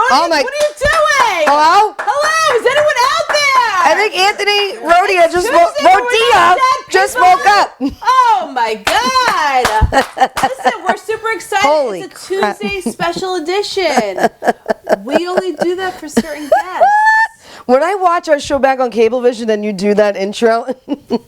What are you doing? Hello? Hello? Is anyone out there? I think Anthony Rodia just woke up. Oh my God. Listen, we're super excited. Holy it's a Tuesday special edition. We only do that for certain guests. When I watch our show back on Cablevision and you do that intro.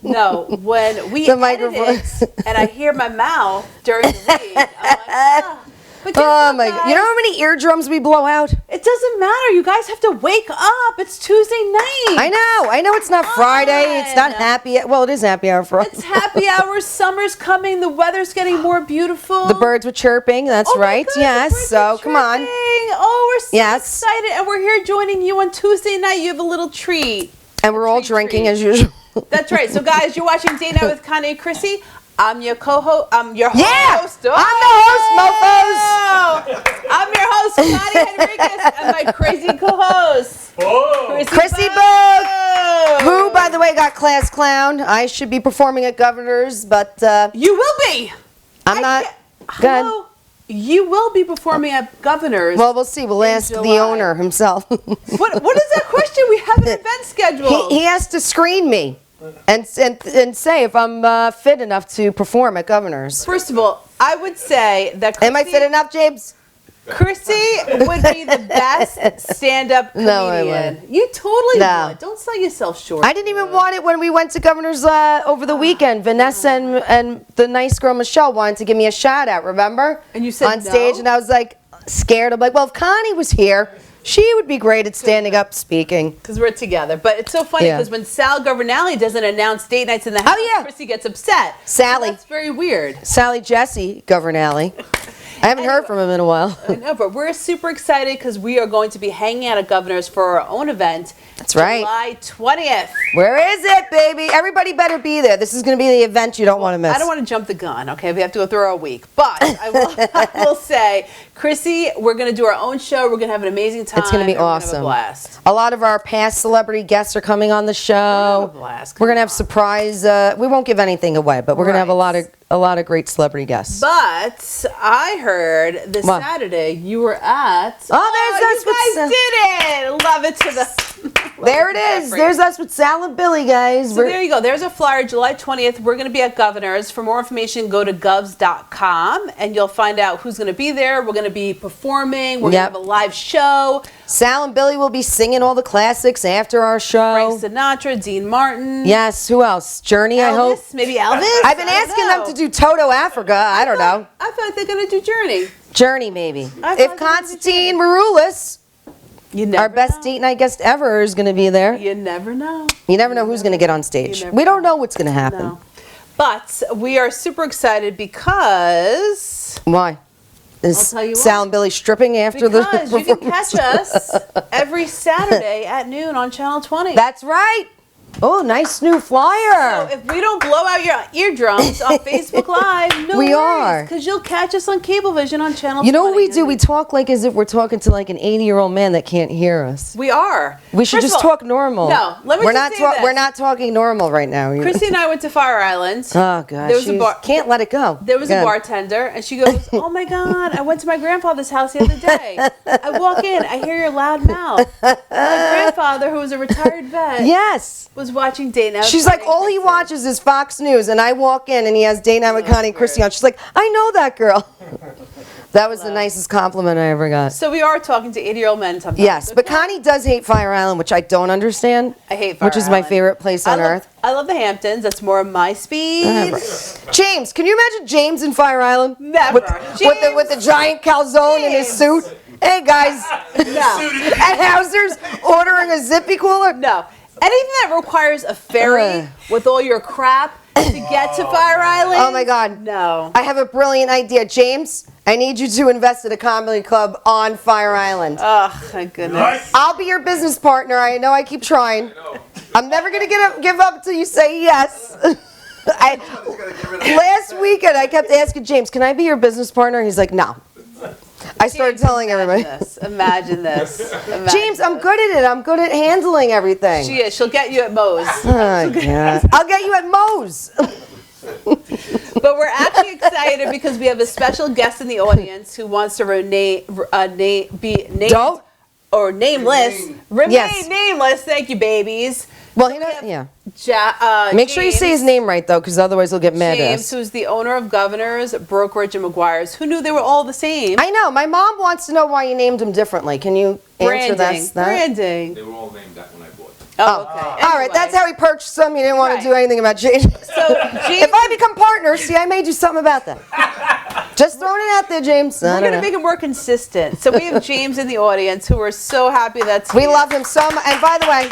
No, when we The edit microphone. it and I hear my mouth during the week, I'm like, ah. But guess Oh what, my guys? God. You know how many eardrums we blow out? It doesn't matter. You guys have to wake up. It's Tuesday night. I know it's not Friday. It's not happy. Well, it is happy hour for us. It's happy hour. Summer's coming. The weather's getting more beautiful. The birds were chirping. That's right. God, Yes. So come on. Oh, we're so Yes. excited. And we're here joining you on Tuesday night. You have a little treat. And we're all drinking as usual. That's right. So, guys, you're watching Day Night with Connie and Chrissy. I'm your co-host. I'm your host. Yeah. Oh. I'm the host, mofos. I'm your host, Connie Henriquez, and my crazy co-host, Chrissy Bug, who, by the way, got class clown. I should be performing at Governor's, but you will be. I'm not. Hello. You will be performing at Governor's. Well, we'll see. We'll ask July. the owner himself. What is that question? We have an event scheduled. He has to screen me and say if I'm fit enough to perform at Governor's. First of all, I would say that Chrissy, Am I fit enough, James? Chrissy would be the best stand-up comedian. No, I wouldn't. You totally No. would. Don't sell yourself short. I didn't even want it when we went to Governor's over the weekend. Vanessa and the nice girl Michelle wanted to give me a shout out, remember? And you said on stage, no? and I was like scared. I'm like, well, if Connie was here, she would be great at standing up speaking. Because we're together. But it's so funny because when Sal Governale doesn't announce date nights in the house, Chrissy gets upset. Sally. So that's very weird. Sally Jesse Governale. I haven't heard from him in a while. I know, but we're super excited because we are going to be hanging out at Governor's for our own event. That's right. July 20th. Where is it, baby? Everybody better be there. This is going to be the event you don't want to miss. I don't want to jump the gun, okay? We have to go through our week. But I will say, Chrissy, we're going to do our own show. We're going to have an amazing time. It's going to be awesome. We're going to have a blast. A lot of our past celebrity guests are coming on the show. We're going to have a blast. We're going to have surprise. We won't give anything away, but we're going to have a lot of great celebrity guests. But I heard this Saturday you were at. Oh, you guys did it! Love it to the. There it is. There's us with Sal and Billy, guys. So there you go. There's a flyer. July 20th. We're going to be at Governor's. For more information, go to govs.com and you'll find out who's going to be there. We're going to be performing. We're going to have a live show. Sal and Billy will be singing all the classics after our show. Frank Sinatra, Dean Martin. Yes. Who else? Journey, Elvis, I hope. Maybe Elvis. I've been asking them to do Toto Africa. I don't know. I feel like they're going to do Journey. Journey, maybe. If Constantine Maroulis, our best date night guest ever, is going to be there. You never know. You never know who's going to get on stage. We don't know what's going to happen. No. But we are super excited because... Why? Is Sal and Billy stripping after the performance? Because you can catch us every Saturday at noon on Channel 20. That's right. Oh, nice new flyer. So if we don't blow out your eardrums on Facebook Live, we are. Because you'll catch us on Cablevision on Channel 20. You know what we do? We talk like as if we're talking to like an 80-year-old man that can't hear us. We are. We should just talk normal. No, let me just say this. We're not talking normal right now. Chrissy and I went to Fire Island. Oh, God. There was a bar. Can't let it go. There was a bartender, and she goes, oh, my God, I went to my grandfather's house the other day. I walk in, I hear your loud mouth. My grandfather, who was a retired vet, was watching Day Night. She's like, all he watches is Fox News, and I walk in, and he has Day Night with Connie and Chrissy on. She's like, I know that girl. That was the nicest compliment I ever got. So we are talking to 80-year-old men sometimes. Yes, but Connie does hate Fire Island, which I don't understand. I hate Fire Island. Which is my favorite place on earth. I love the Hamptons. That's more my speed. James, can you imagine James in Fire Island? Never. With the giant calzone in his suit? Hey, guys. No. At Hauser's, ordering a Zippy cooler? No. Anything that requires a ferry with all your crap to get to Fire Island? Oh, my God. No. I have a brilliant idea. James, I need you to invest at a comedy club on Fire Island. Oh, thank goodness. I'll be your business partner. I know I keep trying. I'm never going to give up until you say yes. Last weekend, I kept asking James, can I be your business partner? He's like, no. I started telling everybody. Imagine this. James, I'm good at it. I'm good at handling everything. She is. She'll get you at Moe's. Oh, God. I'll get you at Moe's. But we're actually excited because we have a special guest in the audience who wants to be named or nameless. Remain Yes. nameless. Thank you, babies. Well, he knows, yeah. Make sure you James, say his name right, though, because otherwise he'll get mad at James, us. who's the owner of Governor's, Brokerage, and McGuire's. Who knew they were all the same? I know. My mom wants to know why you named them differently. Can you answer that? Branding. They were all named that when I bought them. Oh, okay. All right, that's how he purchased them. You didn't want to do anything about James. So, James, If I become partners, see, I made you something about that. Just throwing it out there, James. we're going to make it more consistent. So we have James in the audience who are so happy that's We here. love him so much. And by the way,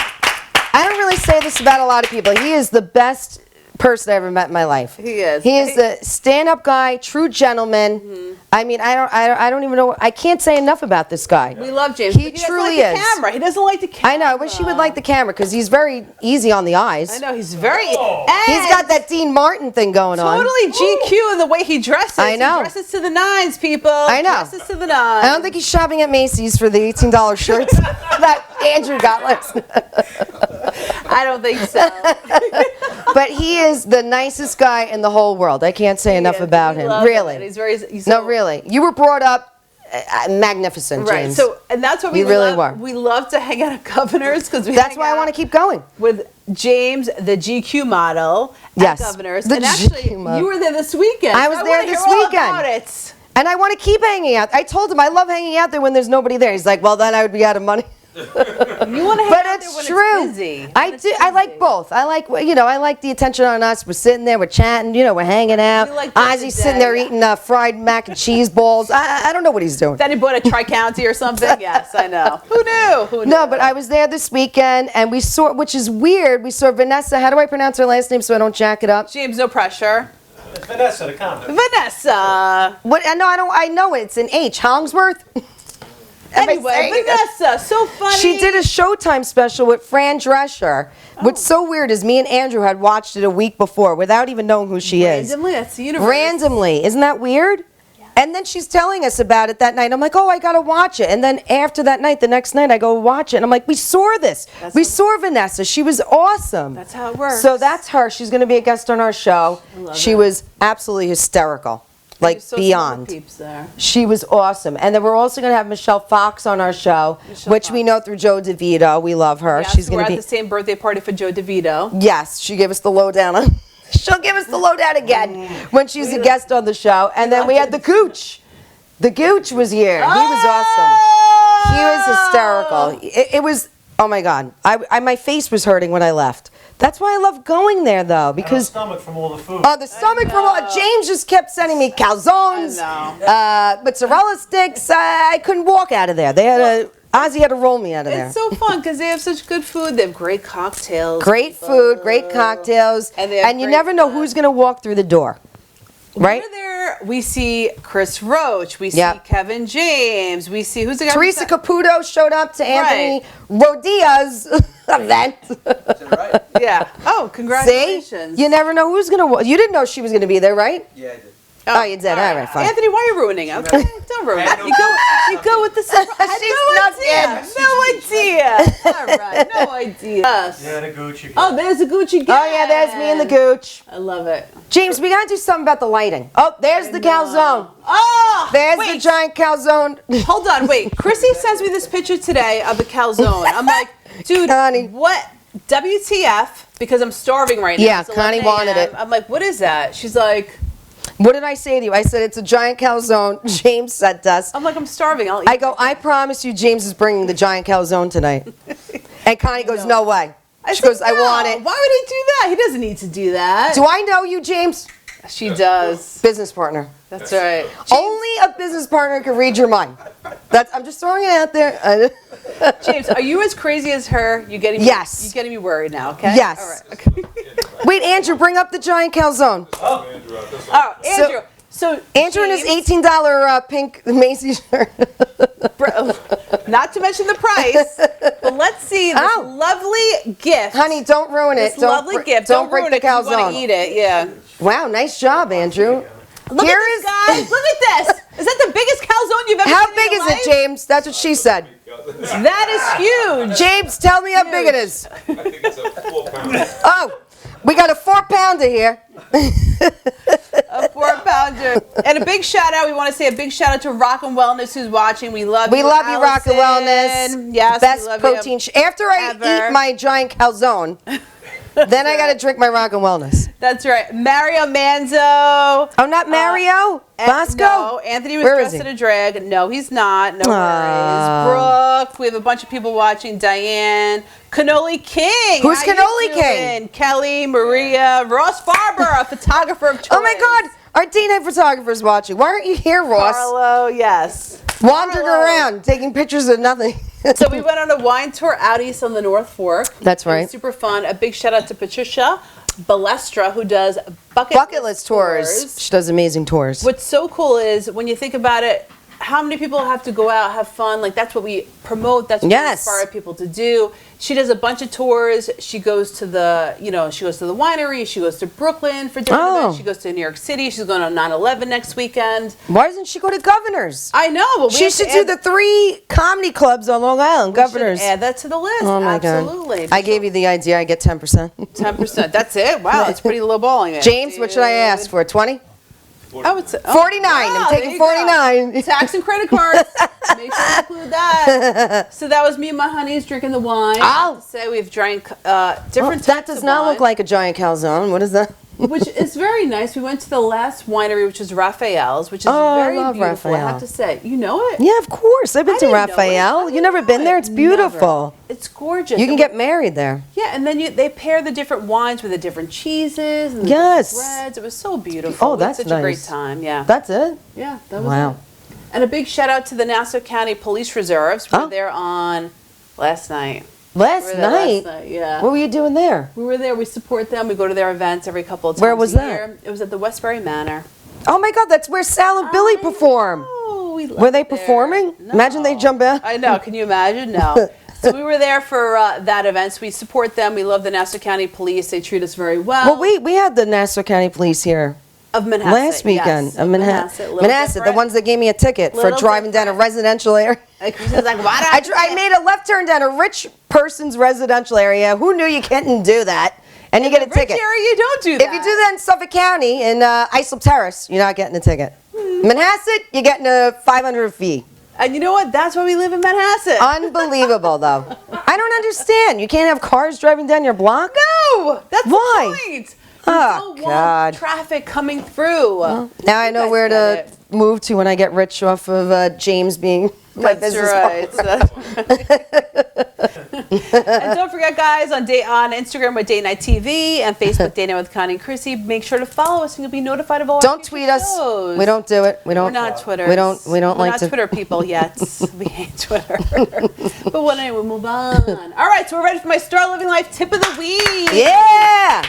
I don't really say this about a lot of people. He is the best person I ever met in my life. He is. He is the stand-up guy, true gentleman. I mean, I don't even know. I can't say enough about this guy. We love James. He but he truly doesn't like is. the camera. He doesn't like the camera. I know. I wish he would like the camera because he's very easy on the eyes. I know. He's very. He's got that Dean Martin thing going on. Totally GQ in the way he dresses. I know. He dresses to the nines, people. I know. Dresses to the nines. I don't think he's shopping at Macy's for the $18 shirts that Andrew got last night. I don't think so. But he is the nicest guy in the whole world. I can't say enough about We him. love Really. him. He's very. He's No, so- really. You were brought up magnificent, Right. James. So, and that's what we You really love. were. We love to hang out at Governor's because we. That's hang why I out want to keep going. with James, the GQ model Yes, at Governor's. the And actually, GQ model. you were there this weekend. I was so there wanna this hear all weekend. About it. And I want to keep hanging out. I told him I love hanging out there when there's nobody there. He's like, well, then I would be out of money. You want to hang But out it's there when true. it's busy. I do. I like both. I like, I like the attention on us. We're sitting there, we're chatting, we're hanging out. You like just Ozzy's the sitting there day. eating fried mac and cheese balls. I don't know what he's doing. Then he bought a Tri-County or something. Yes, I know. Who knew? Who knew? No, but I was there this weekend, and we saw, which is weird, we saw Vanessa. How do I pronounce her last name so I don't jack it up? James, no pressure. It's Vanessa, the comic. Vanessa. What? No, I don't. I know it. It's an H. Hollingsworth. Am I Anyway, saying it? Vanessa, so funny. She did a Showtime special with Fran Drescher. What's so weird is me and Andrew had watched it a week before without even knowing who she is. Randomly, that's the universe. Randomly. Isn't that weird? And then she's telling us about it that night. I'm like, oh, I got to watch it. And then after that night, the next night, I go watch it. And I'm like, we saw this. We saw Vanessa. She was awesome. That's how it works. So that's her. She's going to be a guest on our show. She was absolutely hysterical. Like, So beyond. peeps there. She was awesome. And then we're also going to have Michelle Fox on our show, which we know through Joe DeVito. We love her. Yes, She's we're going at to the be. same birthday party for Joe DeVito. Yes, she gave us the lowdown on. She'll give us the lowdown again when she's a guest on the show. And then we had the Gooch. The Gooch was here. He was awesome. He was hysterical. It was, oh my God. My face was hurting when I left. That's why I love going there, though, because stomach from all the food. the stomach from all. James just kept sending me calzones, mozzarella sticks. I couldn't walk out of there. Ozzy had to roll me out of there. It's so fun because they have such good food. They have great cocktails. Great food, great cocktails, And they have you great never know who's going to walk through the door, right? We're there. We see Chris Roach. We see Yep. Kevin James. We see who's the guy? Teresa Caputo showed up to Anthony Rodia's event. Yeah. Oh, See? congratulations. You never know who's going to walk. You didn't know she was going to be there, right? Yeah, I did. Oh, you did. All right, fine. Anthony, why are you ruining it? Okay, don't ruin it. You go with the surprise. I had She's no idea. No idea. All right, no idea. Yeah, the Gucci. Oh, there's a Gucci gang. Oh, yeah, there's me and the Gooch. I love it. James, we got to do something about the lighting. Oh, there's the calzone. Oh, There's wait. the giant calzone. Hold on, wait. Chrissy sends me this picture today of the calzone. I'm like, dude, Connie. what? WTF? Because I'm starving right now. Yeah, It's Connie 11 wanted a.m. it. I'm like, what is that? She's like, What did I say to you? I said it's a giant calzone. James sent us. I'm like, I'm starving. I'll eat. I go, I promise you James is bringing the giant calzone tonight. And Connie goes, no way. She said, goes, I no. want it. Why would he do that? He doesn't need to do that. Do I know you, James? She does. Business partner. That's right. Only a business partner can read your mind. I'm just throwing it out there. James, are you as crazy as her? You getting me, Yes. You getting me worried now? Okay. Yes. All right. Okay. Wait, Andrew, bring up the giant calzone. Oh, Andrew. So Andrew in his James, $18 pink Macy's shirt. not to mention the price, but let's see this lovely gift. Honey, don't ruin it. This lovely gift. Don't break ruin the it 'cause you want calzone. to eat it. Yeah. Wow, nice job, Andrew. Look Here at this, is- guys. Look at this. Is that the biggest calzone you've ever How seen big in is your it, life? James? That's what she said. That is huge. James, tell me how big it is. I think it's a 4 pound. Oh, we got a 4-pounder here. A 4-pounder. And a big shout out. We want to say a big shout out to Rock and Wellness who's watching. We love you. We love you, Rock and Allison. Wellness. Yes, best we love protein. you. After I eat my giant calzone, then I got to drink my Rock and Wellness. That's right. Mario Manzo. Oh, not Mario? Bosco? No, Anthony was Where is dressed he? in a drag. No, he's not. No worries. Brooke. We have a bunch of people watching. Diane. Cannoli King. Who's How you Cannoli doing? King? Kelly, Maria, Ross Farber, a photographer of choice. Oh my God, our D-Night photographer's watching. Why aren't you here, Ross? Carlo, yes. Wandering Carlo. around, taking pictures of nothing. So we went on a wine tour out east on the North Fork. That's It was right. super fun. A big shout out to Patricia Balestra, who does Bucket list tours. She does amazing tours. What's so cool is when you think about it, how many people have to go out, have fun? Like, that's what we promote. That's what we inspire people to do. She does a bunch of tours. She goes to the, she goes to the winery. She goes to Brooklyn for different events. She goes to New York City. She's going on 9/11 next weekend. Why doesn't she go to Governor's? I know. Well, she should do the 3 comedy clubs on Long Island, Governor's. Add that to the list. Oh my Absolutely. God. I gave you the idea. I get 10%. 10%. That's it. Wow, it's pretty low balling it. James, what should I ask for? 20? I would say 49. wow, I'm taking there you go. 49. Tax and credit cards. Make sure to include that. So that was me and my honeys drinking the wine. I have to say we've drank different types That does of not wine, look like a giant calzone. What is that? which is very nice. We went to the last winery, which is Raphael's, which is I very love beautiful. I Raphael. have to say, you know it? Yeah, of course. I've been I to didn't know it. Raphael. I You didn't never know been it. there? It's beautiful. Never. It's gorgeous. You can get married there. Yeah, and then they pair the different wines with the different cheeses and the Yes. different breads. It was so beautiful. Oh, We had that's such a great nice. time. Yeah. That's it? Yeah, that was Wow. it. And a big shout out to the Nassau County Police Reserves. We were there on last night. Last night? Yeah. What were you doing there? We were there. We support them. We go to their events every couple of times Where was a that? year. It was at the Westbury Manor. Oh my God, that's where Sal and Billy perform. Oh, we Were they loved there. performing? No. Imagine they jump out. I know. Can you imagine? No. So we were there for that event. So we support them. We love the Nassau County Police. They treat us very well. Well, we had the Nassau County Police here Of Manhasset. last weekend. Yes. Of Manhasset. Manhasset, the ones that gave me a ticket for Little driving down a residential area. Chrissy's like, why don't I made a left turn down a rich person's residential area. Who knew you couldn't do that? And you get a ticket. Rich area, you don't do that. If you do that in Suffolk County, in Islip Terrace, you're not getting a ticket. Manhasset, you're getting a 500 fee. And you know what? That's why we live in Manhasset. Unbelievable, though. I don't understand. You can't have cars driving down your block? No! That's Why? the point. Oh, you don't God. want traffic coming through. Now I know guys where get to it. move to when I get rich off of James being my That's business right. partner. And don't forget, guys, on Instagram with Date Night TV and Facebook Date Night with Connie and Chrissy. Make sure to follow us and you'll be notified of all Don't our tweet us. shows. We don't do it. We don't. We're not Twitter. We don't We're like not to. Twitter people yet. We hate Twitter. But when anyway, we'll move on. All right, so we're ready for my Star Living Life tip of the week. Yeah.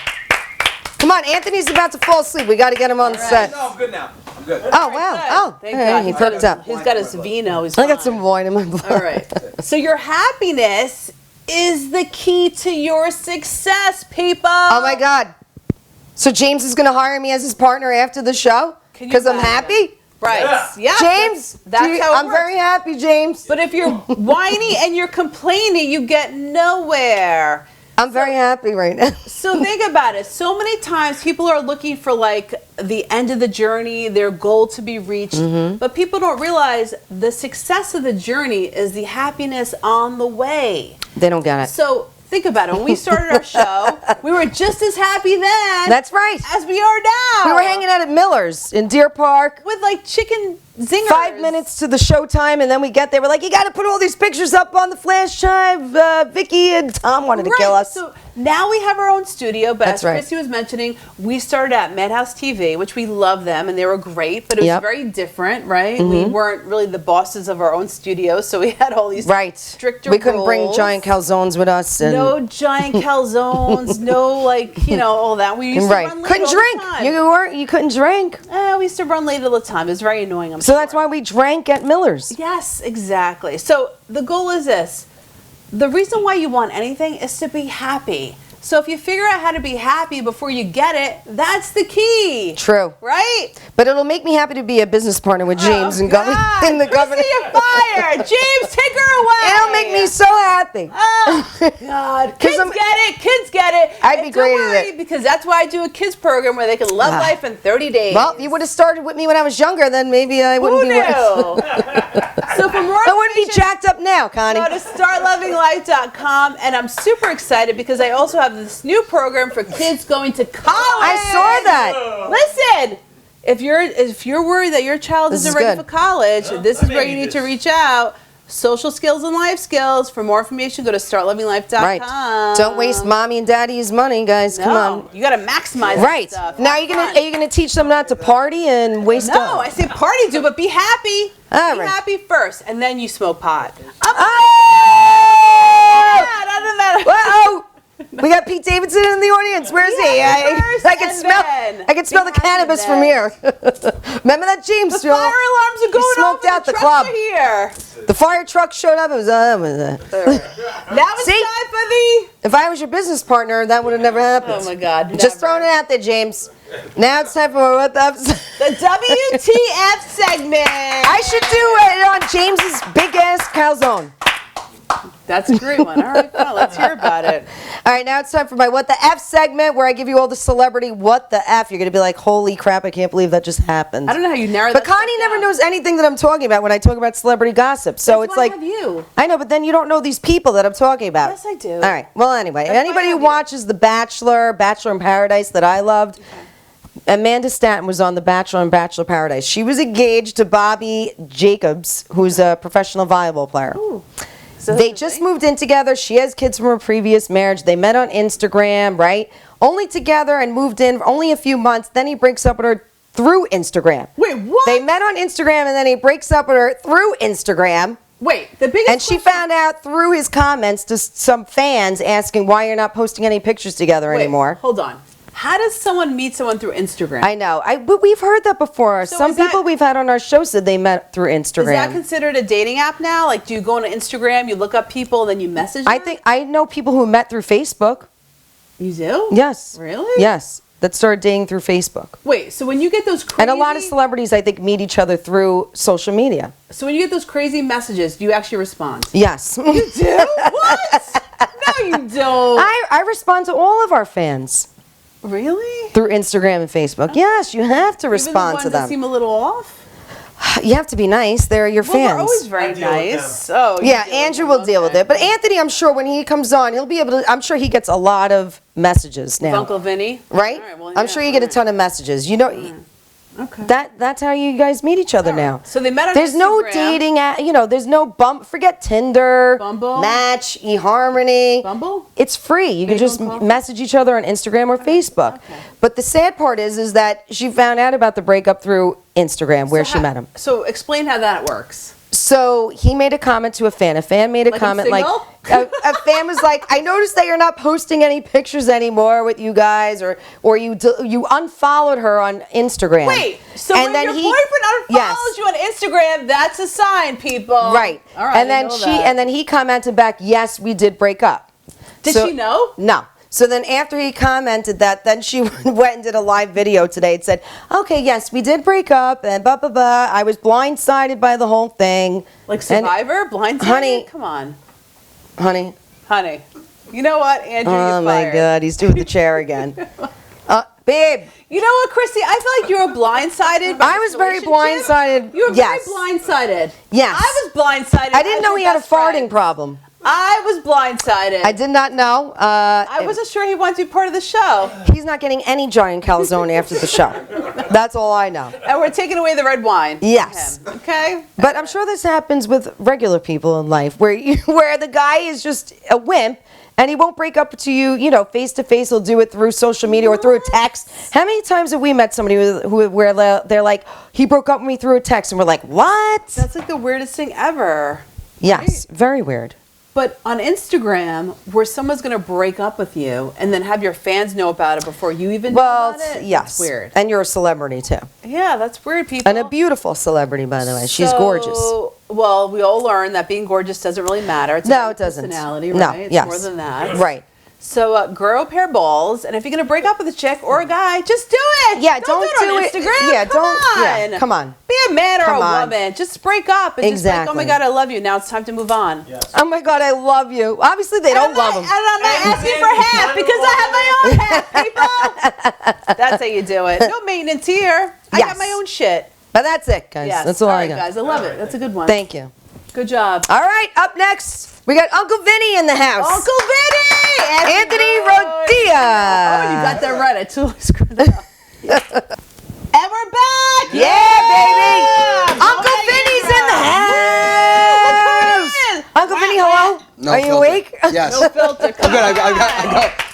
Come on, Anthony's about to fall asleep. We got to get him on the set. No, I'm good now. I'm good. Oh wow! Oh, Thank all right, God. he perked up. He's got his vino. He's I got fine. some wine in my blood. All right. So your happiness is the key to your success, people. Oh my God! So James is going to hire me as his partner after the show Can you because I'm imagine? happy. Right. Yeah. James, That's how it I'm works. very happy, James. But if you're whiny and you're complaining, you get nowhere. I'm very happy right now. So think about it. So many times people are looking for like the end of the journey, their goal to be reached. Mm-hmm. But people don't realize the success of the journey is the happiness on the way. They don't get it. So think about it. When we started our show, we were just as happy then That's right. as we are now. We were hanging out at Miller's in Deer Park. with like chicken zingers. 5 minutes to the show time, and then we get there. We're like, you got to put all these pictures up on the flash drive. Vicky and Tom wanted to kill us. So now we have our own studio, but That's as right. Chrissy was mentioning, we started at Madhouse TV, which we love them, and they were great, but it was Yep. very different, right? We weren't really the bosses of our own studio, so we had all these stricter We couldn't bring rules. giant calzones with us. And No giant calzones, no all that. We used to right. run late Couldn't all drink. the time. You couldn't drink. We used to run late all the time. It was very annoying. So that's why we drank at Miller's. Yes, exactly. So the goal is this. The reason why you want anything is to be happy. So if you figure out how to be happy before you get it, that's the key. True. Right? But it'll make me happy to be a business partner with James in the government. Chrissy, you're fired. James, take her away. It'll make me so happy. Oh, God. Kids get it. Kids get it. I'd be great at it. Because that's why I do a kids program where they can love life in 30 days. Well, you would have started with me when I was younger, then maybe I wouldn't Who be. knew? So for more I wouldn't be jacked up now, Connie. go to startlovinglife.com, and I'm super excited because I also have this new program for kids going to college. I saw that. Listen, if you're worried that your child This isn't is ready good. for college, this is where maybe you need to this. reach out. Social skills and life skills. For more information, go to startlovinglife.com. Right. Don't waste mommy and daddy's money, guys. Come on. You got to maximize Right. that stuff. Now Have are fun. you gonna teach them not to party and waste No, time? I say party do, but be happy. All Be right. happy first, and then you smoke pot. Uh-oh! We got Pete Davidson in the audience. Where is he? I can smell the cannabis from here. Remember that, James? The fire alarms are going smoked off. out The the trucks club. are here. The fire truck showed up. It was That was See? time for the. If I was your business partner, that would have never happened. Oh my God! Just never. throwing it out there, James. Now it's time for what the. The WTF segment. I should do it on James's big ass calzone. That's a great one. All right, fine. Let's hear about it. All right, now it's time for my What the F segment where I give you all the celebrity What the F. You're going to be like, holy crap, I can't believe that just happened. I don't know how you narrow But that. Connie never knows anything that I'm talking about when I talk about celebrity gossip. So That's it's why like, I have you. I know, but then you don't know these people that I'm talking about. Yes, I do. All right. Well, anyway, That's why I anybody who have you. watches The Bachelor, Bachelor in Paradise that I loved, Amanda Stanton was on The Bachelor and Bachelor Paradise. She was engaged to Bobby Jacobs, who's a professional volleyball player. Ooh. So They that's just the moved in together. She has kids from her previous marriage. They met on Instagram, right? Only together and moved in for only a few months. Then he breaks up with her through Instagram. Wait, what? They met on Instagram and then he breaks up with her through Instagram. Wait, the biggest. And she question- found out through his comments to some fans asking why you're not posting any pictures together Wait, anymore. Hold on. How does someone meet someone through Instagram? I know. But we've heard that before. So Some is that- people we've had on our show said they met through Instagram. Is that considered a dating app now? Like, do you go on Instagram, you look up people, and then you message them? I think I know people who met through Facebook. You do? Yes. Really? Yes. That started dating through Facebook. Wait, so when you get those crazy... And a lot of celebrities, I think, meet each other through social media. So when you get those crazy messages, do you actually respond? Yes. You do? What? No, you don't. I respond to all of our fans Really? through Instagram and Facebook. Yes, you have to Even the respond ones to that them. seem a little off? You have to be nice. They're your Well, fans. we're always very I deal with nice. Oh, you Yeah, deal with Andrew them, will deal with okay. it. But Anthony, I'm sure when he comes on, he'll be able to. I'm sure he gets a lot of messages now. Uncle Vinny? Right? All right, well, I'm yeah, sure you get a all ton of messages. You know, Okay. that's how you guys meet each other now. So they met on There's no Instagram. dating app, there's no forget Tinder, Bumble? Match, eHarmony. Bumble? It's free. You can Bagel just and coffee? message each other on Instagram or Facebook. okay. But the sad part is that she found out about the breakup through Instagram where she met him. So explain how that works. So he made a comment to a fan. A fan made a Like I'm comment like, single? a fan was like, I noticed that you're not posting any pictures anymore with you guys, or you unfollowed her on Instagram. Wait, so And when then your he- boyfriend unfollows Yes. you on Instagram, that's a sign, people. Right. All right. And then I know that. he commented back, yes, we did break up. Did So- she know? No. So then after he commented that, then she went and did a live video today. It said, okay, yes, we did break up and blah, blah, blah. I was blindsided by the whole thing. Like And- Survivor? Blindsided? Honey. Come on. Honey. Honey. You know what, Andrew? Oh you're my fired. God, he's doing the chair again. Babe. You know what, Chrissy? I feel like you were blindsided. By I this was very relationship. blindsided. You were Yes. very blindsided. Yes. I was blindsided. I didn't as know your he had a best farting friend. problem. I was blindsided. I did not know. I wasn't sure he wanted to be part of the show. He's not getting any giant calzone after the show. That's all I know. And we're taking away the red wine. from Yes. him, okay? But I'm sure this happens with regular people in life, where the guy is just a wimp and he won't break up to you, face to face. He'll do it through social media or through a text. How many times have we met somebody where they're like, he broke up with me through a text, and we're like, what? That's like the weirdest thing ever. Yes, very weird. But on Instagram, where someone's going to break up with you and then have your fans know about it before you even know Well, about it, yes. that's weird. And you're a celebrity too. Yeah, that's weird, people. And a beautiful celebrity, by the way. She's gorgeous. Well, we all learned that being gorgeous doesn't really matter. It's No, about it doesn't. personality, No, right? It's yes. more than that. Right. So grow a pair of balls, and if you're gonna break up with a chick or a guy, just do it. Yeah, don't do do it on it. Instagram. Yeah, come don't. on. Yeah, come on. Be a man or Come a on. woman. Just break up and just be like, oh my Exactly. God, I love you. Now it's time to move on. Yes. Oh my God, I love you. Obviously, they don't love him. And I'm not And asking then for you half kinda because I have my own half, people. That's how you do it. No maintenance here. I Yes. got my own shit. But that's it, guys. Yes. That's all I right, got. guys. I love it. That's a good one. Thank you. Good job. All right, up next, we got Uncle Vinny in the house. Uncle Vinny! Anthony Oh, Rodia. you got that right. I totally screwed it up. And we're back! Yeah, baby. Yeah! Uncle Oh, Vinny's yeah. in the house. Woo! Uncle Vinny, hello. No Are you filter. awake? Yes. No filter. I'm good.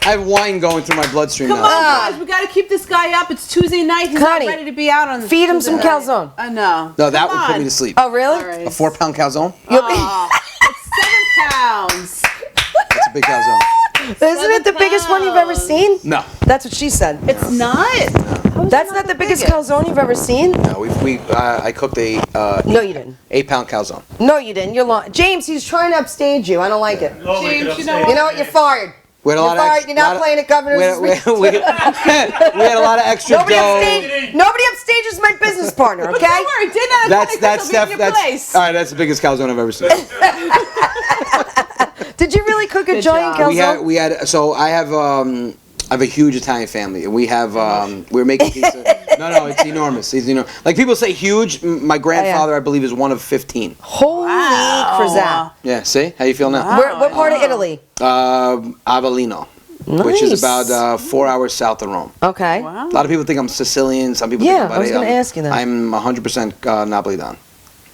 I have wine going through my bloodstream Come now. on, guys. We got to keep this guy up. It's Tuesday night. He's Connie, not ready to be out on feed him Tuesday some night. calzone. I know. No, that Come would put on. me to sleep. Oh, really? All right. A 4-pound calzone? Aw, it's 7 pounds. That's a big calzone. Isn't it the biggest one you've ever seen? No. That's what she said. It's not. How is That's it not the biggest biggest? calzone you've ever seen? No, I cooked a No, you didn't. 8-pound calzone. No, you didn't. You're lying. James, he's trying to upstage you. I don't like it. Oh, we James, could you know upstage what? You know what? You're fired. We had a You're lot of fired. ex- You're not lot of- playing at Governor's. we had a lot of extra Nobody dough. upstages my business partner, But okay? don't worry, dinner That's will be in your that's place. all right. That's the biggest calzone I've ever seen. Did you really cook a Good giant job. calzone? We had. So I have a huge Italian family, and we have we're making pizza. No, it's enormous. It's enormous. Like people say huge. My grandfather, I believe, is one of 15. Holy crap. Yeah. See how you feel now? What part of Italy? Avellino, which is about 4 hours south of Rome. Okay. Wow. A lot of people think I'm Sicilian. Some people Yeah, think I was gonna ask you that. I'm 100% Napolitan.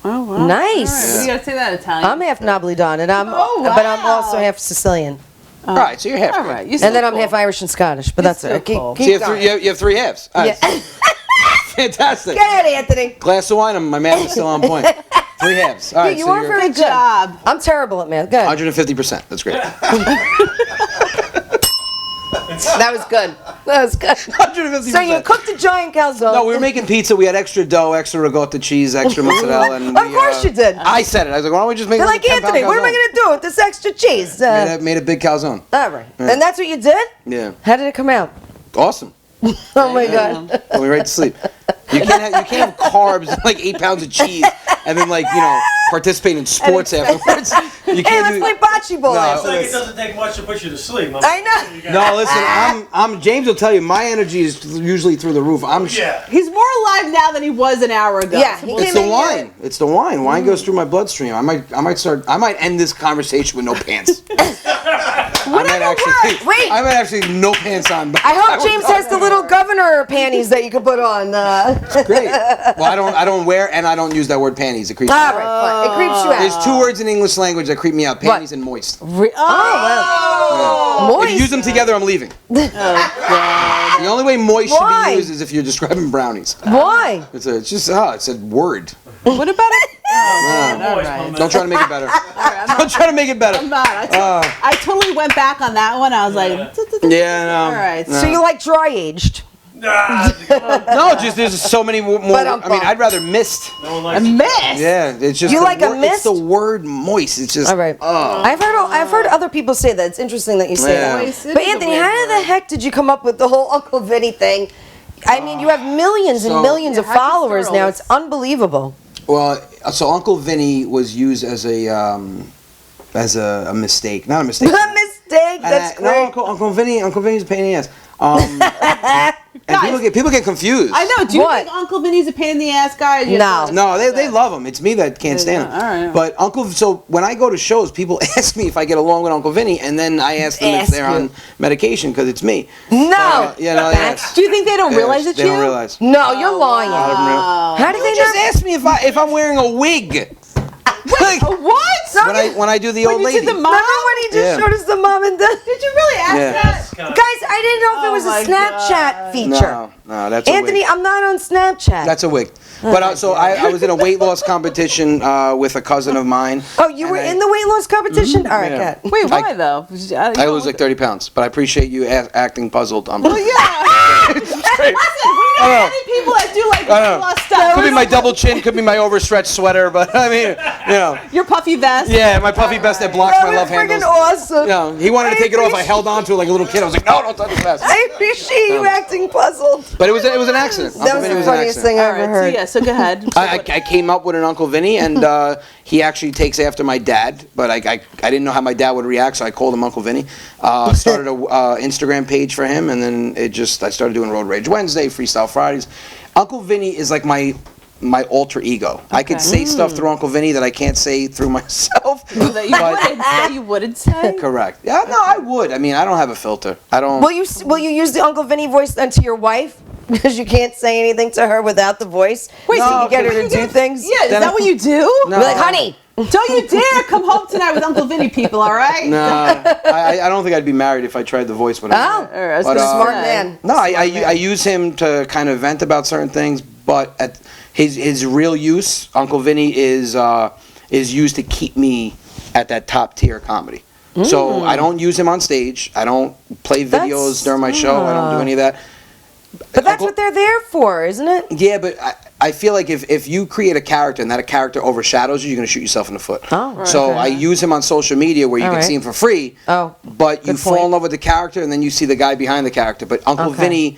Oh, wow. Nice. All right. What do you got to say that Italian? I'm half Napolitan, and Oh, but I'm wow. also half Sicilian, All right, so you're half. All right. You're and still then I'm cool. half Irish and Scottish. But You're that's it. still cool. So you have three halves. All right. Yeah. Fantastic. Get ahead, Anthony. Glass of wine. My math is still on point. 3 halves. All right, You so are you're very Good good. job. I'm terrible at math. Good. 150%. That's great. That was good. That was good. 150%. So you cooked a giant calzone. No, we were making pizza. We had extra dough, extra ricotta cheese, extra mozzarella. And Of course you did. I said it. I was like, why don't we just make They're like like, a 10-pound Anthony, what am I calzone? going to do with this extra cheese? Made a big calzone. All right. And that's what you did? Yeah. How did it come out? Awesome. Oh, my God. Went right to sleep. You can't have carbs and like 8 pounds of cheese and then participate in sports afterwards. You Hey, can't let's do. play bocce ball. No. It's like it doesn't take much to put you to sleep. I know. No, listen. I'm James will tell you my energy is usually through the roof. Yeah. He's more alive now than he was an hour ago. Yeah, he It's came the in wine. It's the wine. Wine goes through my bloodstream. I might end this conversation with no pants. Wait. I might actually no pants on. I hope James has the little governor panties that you can put on. Great. Well, I don't wear and I don't use that word panties. It creeps me All out. right, fine. It creeps you out. There's 2 words in English language that creep me out: panties and moist. Oh, wow. If you use them together, I'm leaving. The only way moist Why? should be used is if you're describing brownies. Why? It's a word. What about it? All right. Don't try to make it better. Don't try to make it better. I'm not. I totally went back on that one. I was like, Yeah, no. all right. So you like dry aged? No, just there's so many more. But I'm I mean, bummed. I'd rather mist. No one A likes mess. Yeah, it's just You the like a word, mist? It's the word moist. It's just. All right. I've heard other people say that. It's interesting that you say Yeah. that. Moist is But a Anthony, weird how the word. heck did you come up with the whole Uncle Vinny thing? I mean, you have millions and So- millions of Yeah, how'd you followers start all now. this? It's unbelievable. Well, so Uncle Vinny was used as a mistake, not a mistake. A mistake. That's No, great. Uncle Vinny's a pain in the ass. And people get confused. I know. Do you What? think Uncle Vinny's a pain in the ass guy? Or you No. have to- No, they love him. It's me that can't stand him. all right. But so when I go to shows, people ask me if I get along with Uncle Vinny, and then I ask them if Ask they're you. on medication because it's me. No. Yes. Do you think they don't realize it's they you? don't realize. No, you're lying. How How did they just not? ask me if I'm wearing a wig. Like, What? when I do the old you lady. did the mom? Remember when he just Yeah. showed us the mom and dad? Did you really ask Yeah. that? Guys, I didn't know if it was Oh a my Snapchat God. feature. No, that's a Anthony, wig. I'm not on Snapchat. That's a wig. But I was in a weight loss competition with a cousin of mine. Oh, you were in the weight loss competition? All right, Yeah. good. Wait, why though? I lose like 30 pounds, but I appreciate you acting puzzled on Yeah. Listen, we know many people that do like Could be my double chin, could be my overstretched sweater, but I mean, you know. Your puffy vest. Yeah, my puffy vest that blocks my love handles. Awesome. You know, he wanted to take it off. I held on to it like a little kid. I was like, no, don't touch the vest. I appreciate you acting puzzled. But it was an accident. That was the funniest thing I ever heard. So go ahead. I came up with an Uncle Vinny, and he actually takes after my dad, but I didn't know how my dad would react, so I called him Uncle Vinny. Started a Instagram page for him, and then I started doing Road Rage Wednesday, Freestyle Fridays. Uncle Vinny is like my alter ego. I could say stuff through Uncle Vinny that I can't say through myself. That you wouldn't say? Correct. Yeah, no, I would. I mean, I don't have a filter. I don't. Will you use the Uncle Vinny voice then to your wife? Because you can't say anything to her without the voice. Wait, so no, you can get her to do things? Yeah, is that what you do? No. Be like, honey. Don't you dare come home tonight with Uncle Vinny, people, all right? No, I don't think I'd be married if I tried the voice. When Oh, smart man. No, I use him to kind of vent about certain things, but at his real use, Uncle Vinny is used to keep me at that top tier comedy. So I don't use him on stage. I don't play videos during my show. I don't do any of that. But that's what they're there for, isn't it? Yeah, but I feel like if you create a character and that character overshadows you, you're going to shoot yourself in the foot. Oh, right. So I use him on social media where you can see him for free. Oh, but you fall in love with the character and then you see the guy behind the character. But Uncle Vinny,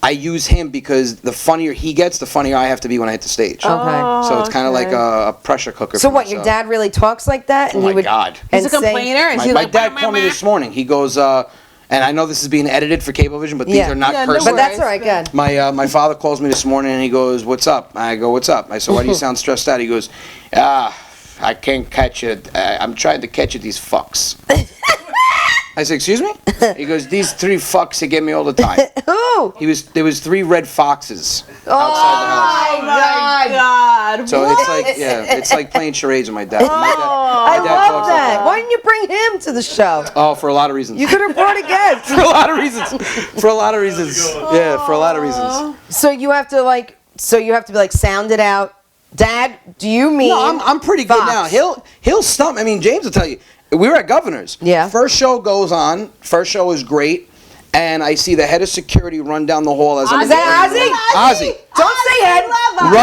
I use him because the funnier he gets, the funnier I have to be when I hit the stage. Okay. So it's kind of like a pressure cooker. So for what, myself. your dad really talks like that? And Oh my God. He's a complainer? Is he My like, dad called me this morning. He goes, and I know this is being edited for Cablevision, but these are not no curse But words. that's all right, good. My father calls me this morning and he goes, "What's up?" I go, "What's up?" I said, "Why do you sound stressed out?" He goes, "I can't catch it. I'm trying to catch it, these fucks." I said, "Excuse me?" He goes, "These three fucks, they get me all the time." Who? There was 3 red foxes outside the house. Oh, my God. So what? it's like playing charades with my dad. I love that. Why didn't you bring him to the show? Oh, for a lot of reasons. You could have brought a guest. For a lot of reasons. For a lot of reasons. Yeah, for a lot of reasons. So you have to be like sound it out. Dad, do you mean? No, I'm pretty good now. He'll stump. I mean, James will tell you. We were at Governor's. Yeah. First show goes on. First show is great. And I see the head of security run down the hall as I'm Is that Ozzy? Ozzy. Don't say head.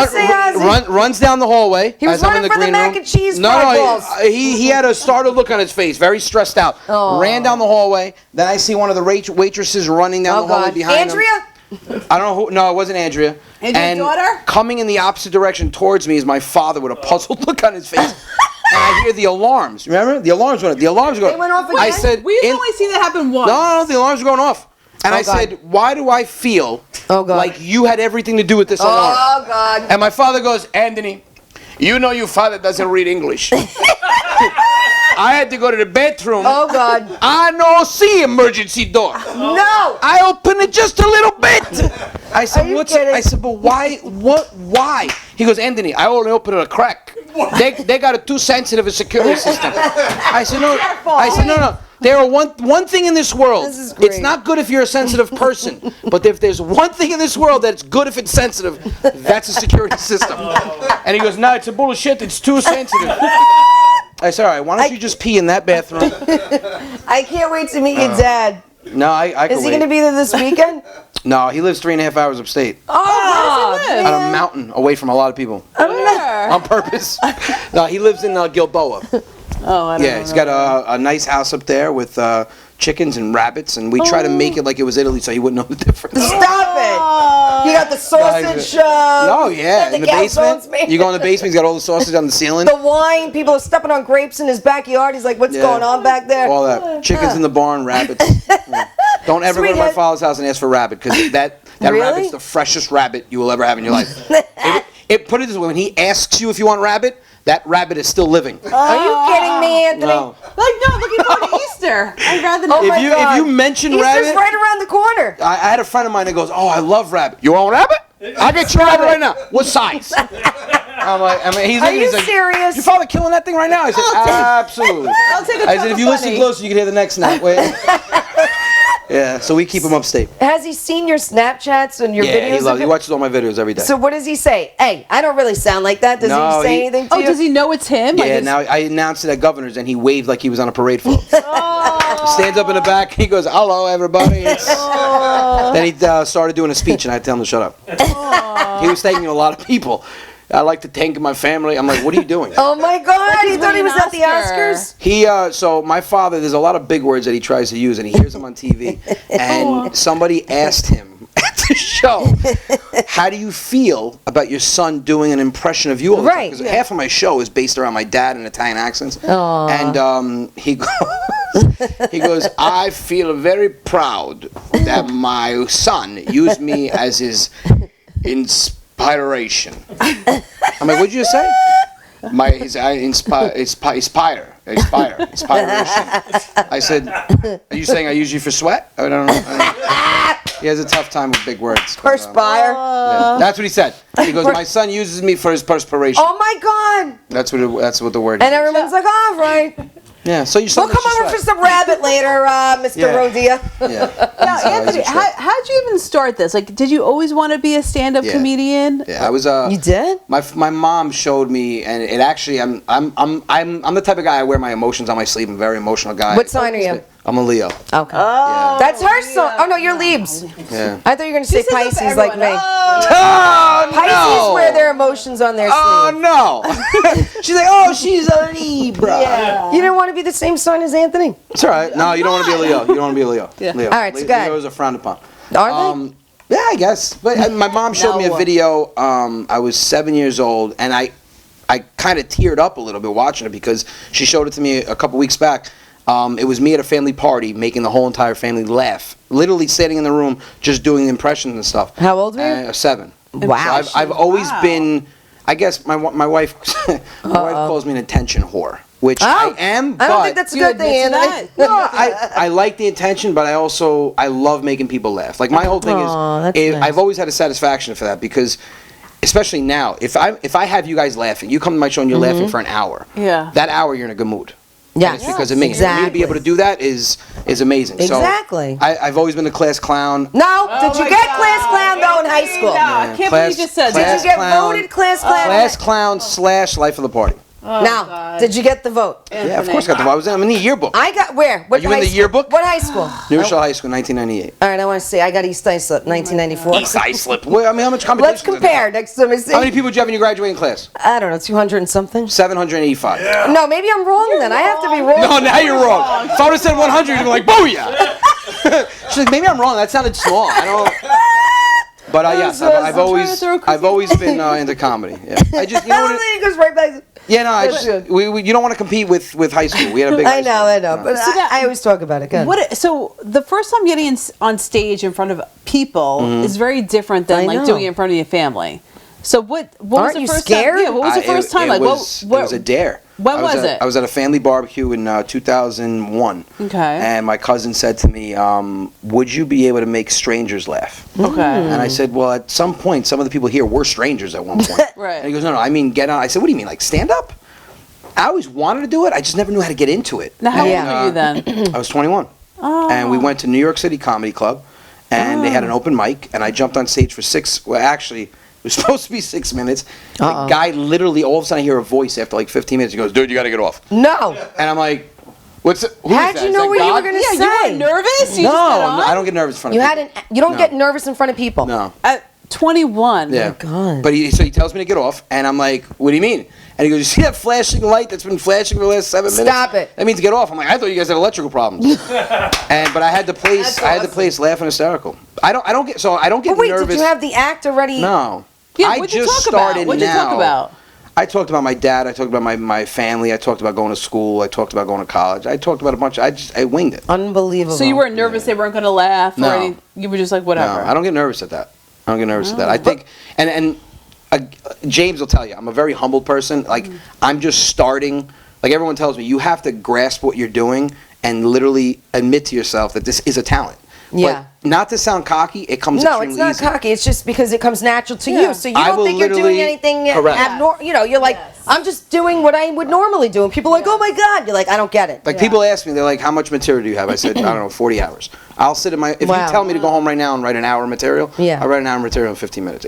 Say Ozzy. Runs down the hallway. He was as I'm in running the for the green mac room. and cheese No, fried balls. he had a startled look on his face, very stressed out. Oh. Ran down the hallway. Then I see one of the waitresses running down the hallway behind him. Andrea? I don't know who. No, it wasn't Andrea. Andrea's daughter? Coming in the opposite direction towards me is my father with a puzzled look on his face. And I hear the alarms. Remember? The alarms went off. The alarms go. They went off again? I said, We've only seen that happen once. No, the alarms are going off. And I said, "Why do I feel like you had everything to do with this alarm?" Oh, God. And my father goes, "Anthony, you know your father doesn't read English. I had to go to the bathroom. Oh, God. I no see emergency door. No. I open it just a little bit." I said, Are you "What's?" kidding? I said, "But why? What? Why?" He goes, "Anthony, I only open it a crack. They got it too sensitive a security system." I said, "No." I said, "No. There are one thing in this world. This is great. It's not good if you're a sensitive person, but if there's one thing in this world that's good if it's sensitive, that's a security system." And he goes, "No, it's a bullshit. It's too sensitive." I said, "All right, why don't you just pee in that bathroom?" I can't wait to meet your dad. No, I can Is he wait. going to be there this weekend? No, he lives 3.5 hours upstate. Oh, live? On a mountain away from a lot of people. Where? On purpose. No, he lives in Gilboa. Oh, I don't know. Yeah, he's got a nice house up there with chickens and rabbits, and we try to make it like it was Italy so he wouldn't know the difference. Stop it! You got the sausage. Oh, yeah. the In the basement. calzones, You go in the basement, he's got all the sausage on the ceiling. The wine. People are stepping on grapes in his backyard. He's like, "What's Yeah. going on back there?" All that. Chickens in the barn, rabbits. Yeah. Don't ever go to my Sweetheart. father's house and ask for rabbit, because that Really? rabbit's the freshest rabbit you will ever have in your life. Put it this way, when he asks you if you want rabbit, that rabbit is still living. Are you kidding me, Anthony? No. Like, no, looking forward to Easter. I'd rather not. Oh my God. If you mention Easter's rabbit, right around the corner. I had a friend of mine that goes, "Oh, I love rabbit. You want rabbit? I'll get you rabbit right now. What size?" I'm like, he's Are you like, serious? "Your father killing that thing right now?" I said, "Absolutely." I'll take a I said, "If you listen funny. closer, you can hear the next snap." Wait. Yeah, so we keep him upstate. Has he seen your Snapchats and your Yeah, videos? he of loves. He it? watches all my videos every day. So what does he say? Hey, I don't really sound like that. Does No, he say he- anything to Oh, you? does he know it's him? Like Yeah, his- now I announced it at Governor's and he waved like he was on a parade float. stands up in the back. He goes, "Hello, everybody." Then he started doing a speech, and I tell him to shut up. He was thanking a lot of people. I like to thank my family. I'm like, what are you doing? Oh my God! He thought he was at the Oscars. He so my father. There's a lot of big words that he tries to use, and he hears them on TV. And somebody asked him at the show, "How do you feel about your son doing an impression of you all the time?" Right. Because half of my show is based around my dad and Italian accents. Aww. And he goes, "I feel very proud that my son used me as his inspiration." I'm like, what'd you just say? Inspiration. I said, are you saying I use you for sweat? I don't know. He has a tough time with big words. Perspire. Yeah, that's what he said. He goes, my son uses me for his perspiration. Oh my God. That's what the word is. And everyone's like, all right. Yeah, so you We'll come over for some rabbit later, Mr. Yeah. Rodia. Yeah. Now, Anthony, how'd you even start this? Like, did you always want to be a stand-up comedian? Yeah, I was. You did? My mom showed me, and it actually, I'm the type of guy. I wear my emotions on my sleeve. I'm a very emotional guy. What sign are you? I'm a Leo. Okay. Yeah. That's her song. Oh no, you're Leaves. Yeah. I thought you were going to say She says that for Pisces like everyone. me. Oh, Pisces wear their emotions on their Oh sleeve. no! She's like, oh, she's a Libra. Yeah. You didn't want to be the same sign as Anthony? It's all right. No, you don't want to be a Leo. You don't want to be a Leo. Yeah. Leo. All right, so go ahead. Leos are frowned upon. Are they? Yeah, I guess. But my mom showed me a No. video. I was 7 years old, and I kind of teared up a little bit watching it because she showed it to me a couple weeks back. It was me at a family party making the whole entire family laugh. Literally sitting in the room just doing impressions and stuff. How old were you? 7. Wow. So I've always been, I guess my wife calls me an attention whore, which I am, but I don't think that's a good thing, Anthony. no, I like the attention, but I love making people laugh. Like my whole thing Aw, that's is, nice. I've always had a satisfaction for that because, especially now, if I have you guys laughing, you come to my show and you're laughing for an hour. Yeah. That hour you're in a good mood. Yes. And it's because of me. Exactly. For me to be able to do that is amazing. Exactly. So I've always been the class clown. No, did you get class clown though in high school? No, I can't believe you just said Did that. you get clown. voted class clown? Class clown / life of the party. Now, God. did you get the vote? Yeah, of course I got the vote. I'm in the yearbook. I got where? What Are you in high the school? yearbook? What high school? New Rochelle High School, 1998. All right, I want to see. I got East Islip, 1994. East Islip. Well, I mean, how much competition? Let's compare next time I see. How many people did you have in your graduating class? I don't know, 200 and something? 785. Yeah. No, maybe I'm wrong then. I have to be wrong. No, now you're wrong. If I would have said 100, you'd be like, booyah! She's like, maybe I'm wring. That sounded small. I don't. But yes, I've always been into comedy. Yeah. I just, you know what it, It goes right back. yeah, no, I just, you don't want to compete with high school. We had a big. I know. But So that- I always talk about it. Good. So the first time getting on stage in front of people is very different than I like know. doing it in front of your family. So what was Aren't the you first scared? time? Yeah, what was the first time? It Like was, what? It was a dare. When was it? I was at a family barbecue in 2001. Okay. And my cousin said to me, "Would you be able to make strangers laugh?" Okay. And I said, "Well, at some point, some of the people here were strangers at one point." Right. And he goes, "No, I mean get on." I said, "What do you mean, like stand up?" I always wanted to do it. I just never knew how to get into it. Now how Yeah. old were you then? I was 21. Oh. And we went to New York City Comedy Club, and they had an open mic, and I jumped on stage for it was supposed to be 6 minutes. The guy literally, all of a sudden, I hear a voice after like 15 minutes. He goes, "Dude, you got to get off." No. And I'm like, "What's it? Who is How'd that? you Is know that what you God?" were going to Yeah, say? you weren't nervous. You No, just got on? I don't get nervous in front You of people. You don't No. get nervous in front of people. No. At 21. Yeah. God. But so he tells me to get off, and I'm like, "What do you mean?" And he goes, "You see that flashing light that's been flashing for the last 7 minutes? Stop it. That means get off." I'm like, "I thought you guys had electrical problems." But I had the place laughing hysterical. I don't get But wait, nervous. did you have the act already? No. Yeah, I what'd you just talk about? started What'd you now. talk about? I talked about my dad. I talked about my family. I talked about going to school. I talked about going to college. I talked about a bunch. I winged it. Unbelievable. So you weren't nervous they weren't going to laugh No. or anything? You were just like, No, whatever. I don't get nervous at that. I think, and James will tell you, I'm a very humble person. Like, I'm just starting. Like, everyone tells me, you have to grasp what you're doing and literally admit to yourself that this is a talent. Yeah. But not to sound cocky, it comes No, extremely it's not easy. cocky. It's just because it comes natural to Yeah. you. So you I don't will think you're doing literally- anything Correct. abnormal. You know, you're like, I'm just doing what I would normally do. And people are like, oh my God. You're like, I don't get it. Like, people ask me, they're like, how much material do you have? I said, I don't know, 40 hours. I'll sit in my, if Wow. you tell me to go home right now and write an hour of material, Yeah. I'll write an hour of material in 15 minutes.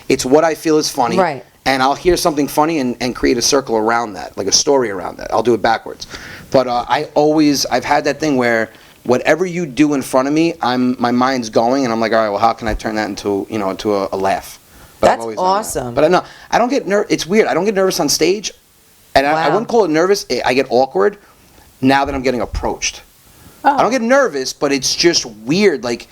It's what I feel is funny. Right. and I'll hear something funny and create a circle around that, like a story around that. I'll do it backwards. But I've had that thing where whatever you do in front of me, my mind's going, and I'm like, all right, well, how can I turn that into a laugh? But I've That's always done that. awesome. But I don't get nervous. It's weird. I don't get nervous on stage, and I Wow. wouldn't call it nervous. I get awkward now that I'm getting approached. I don't get nervous, but it's just weird. Like,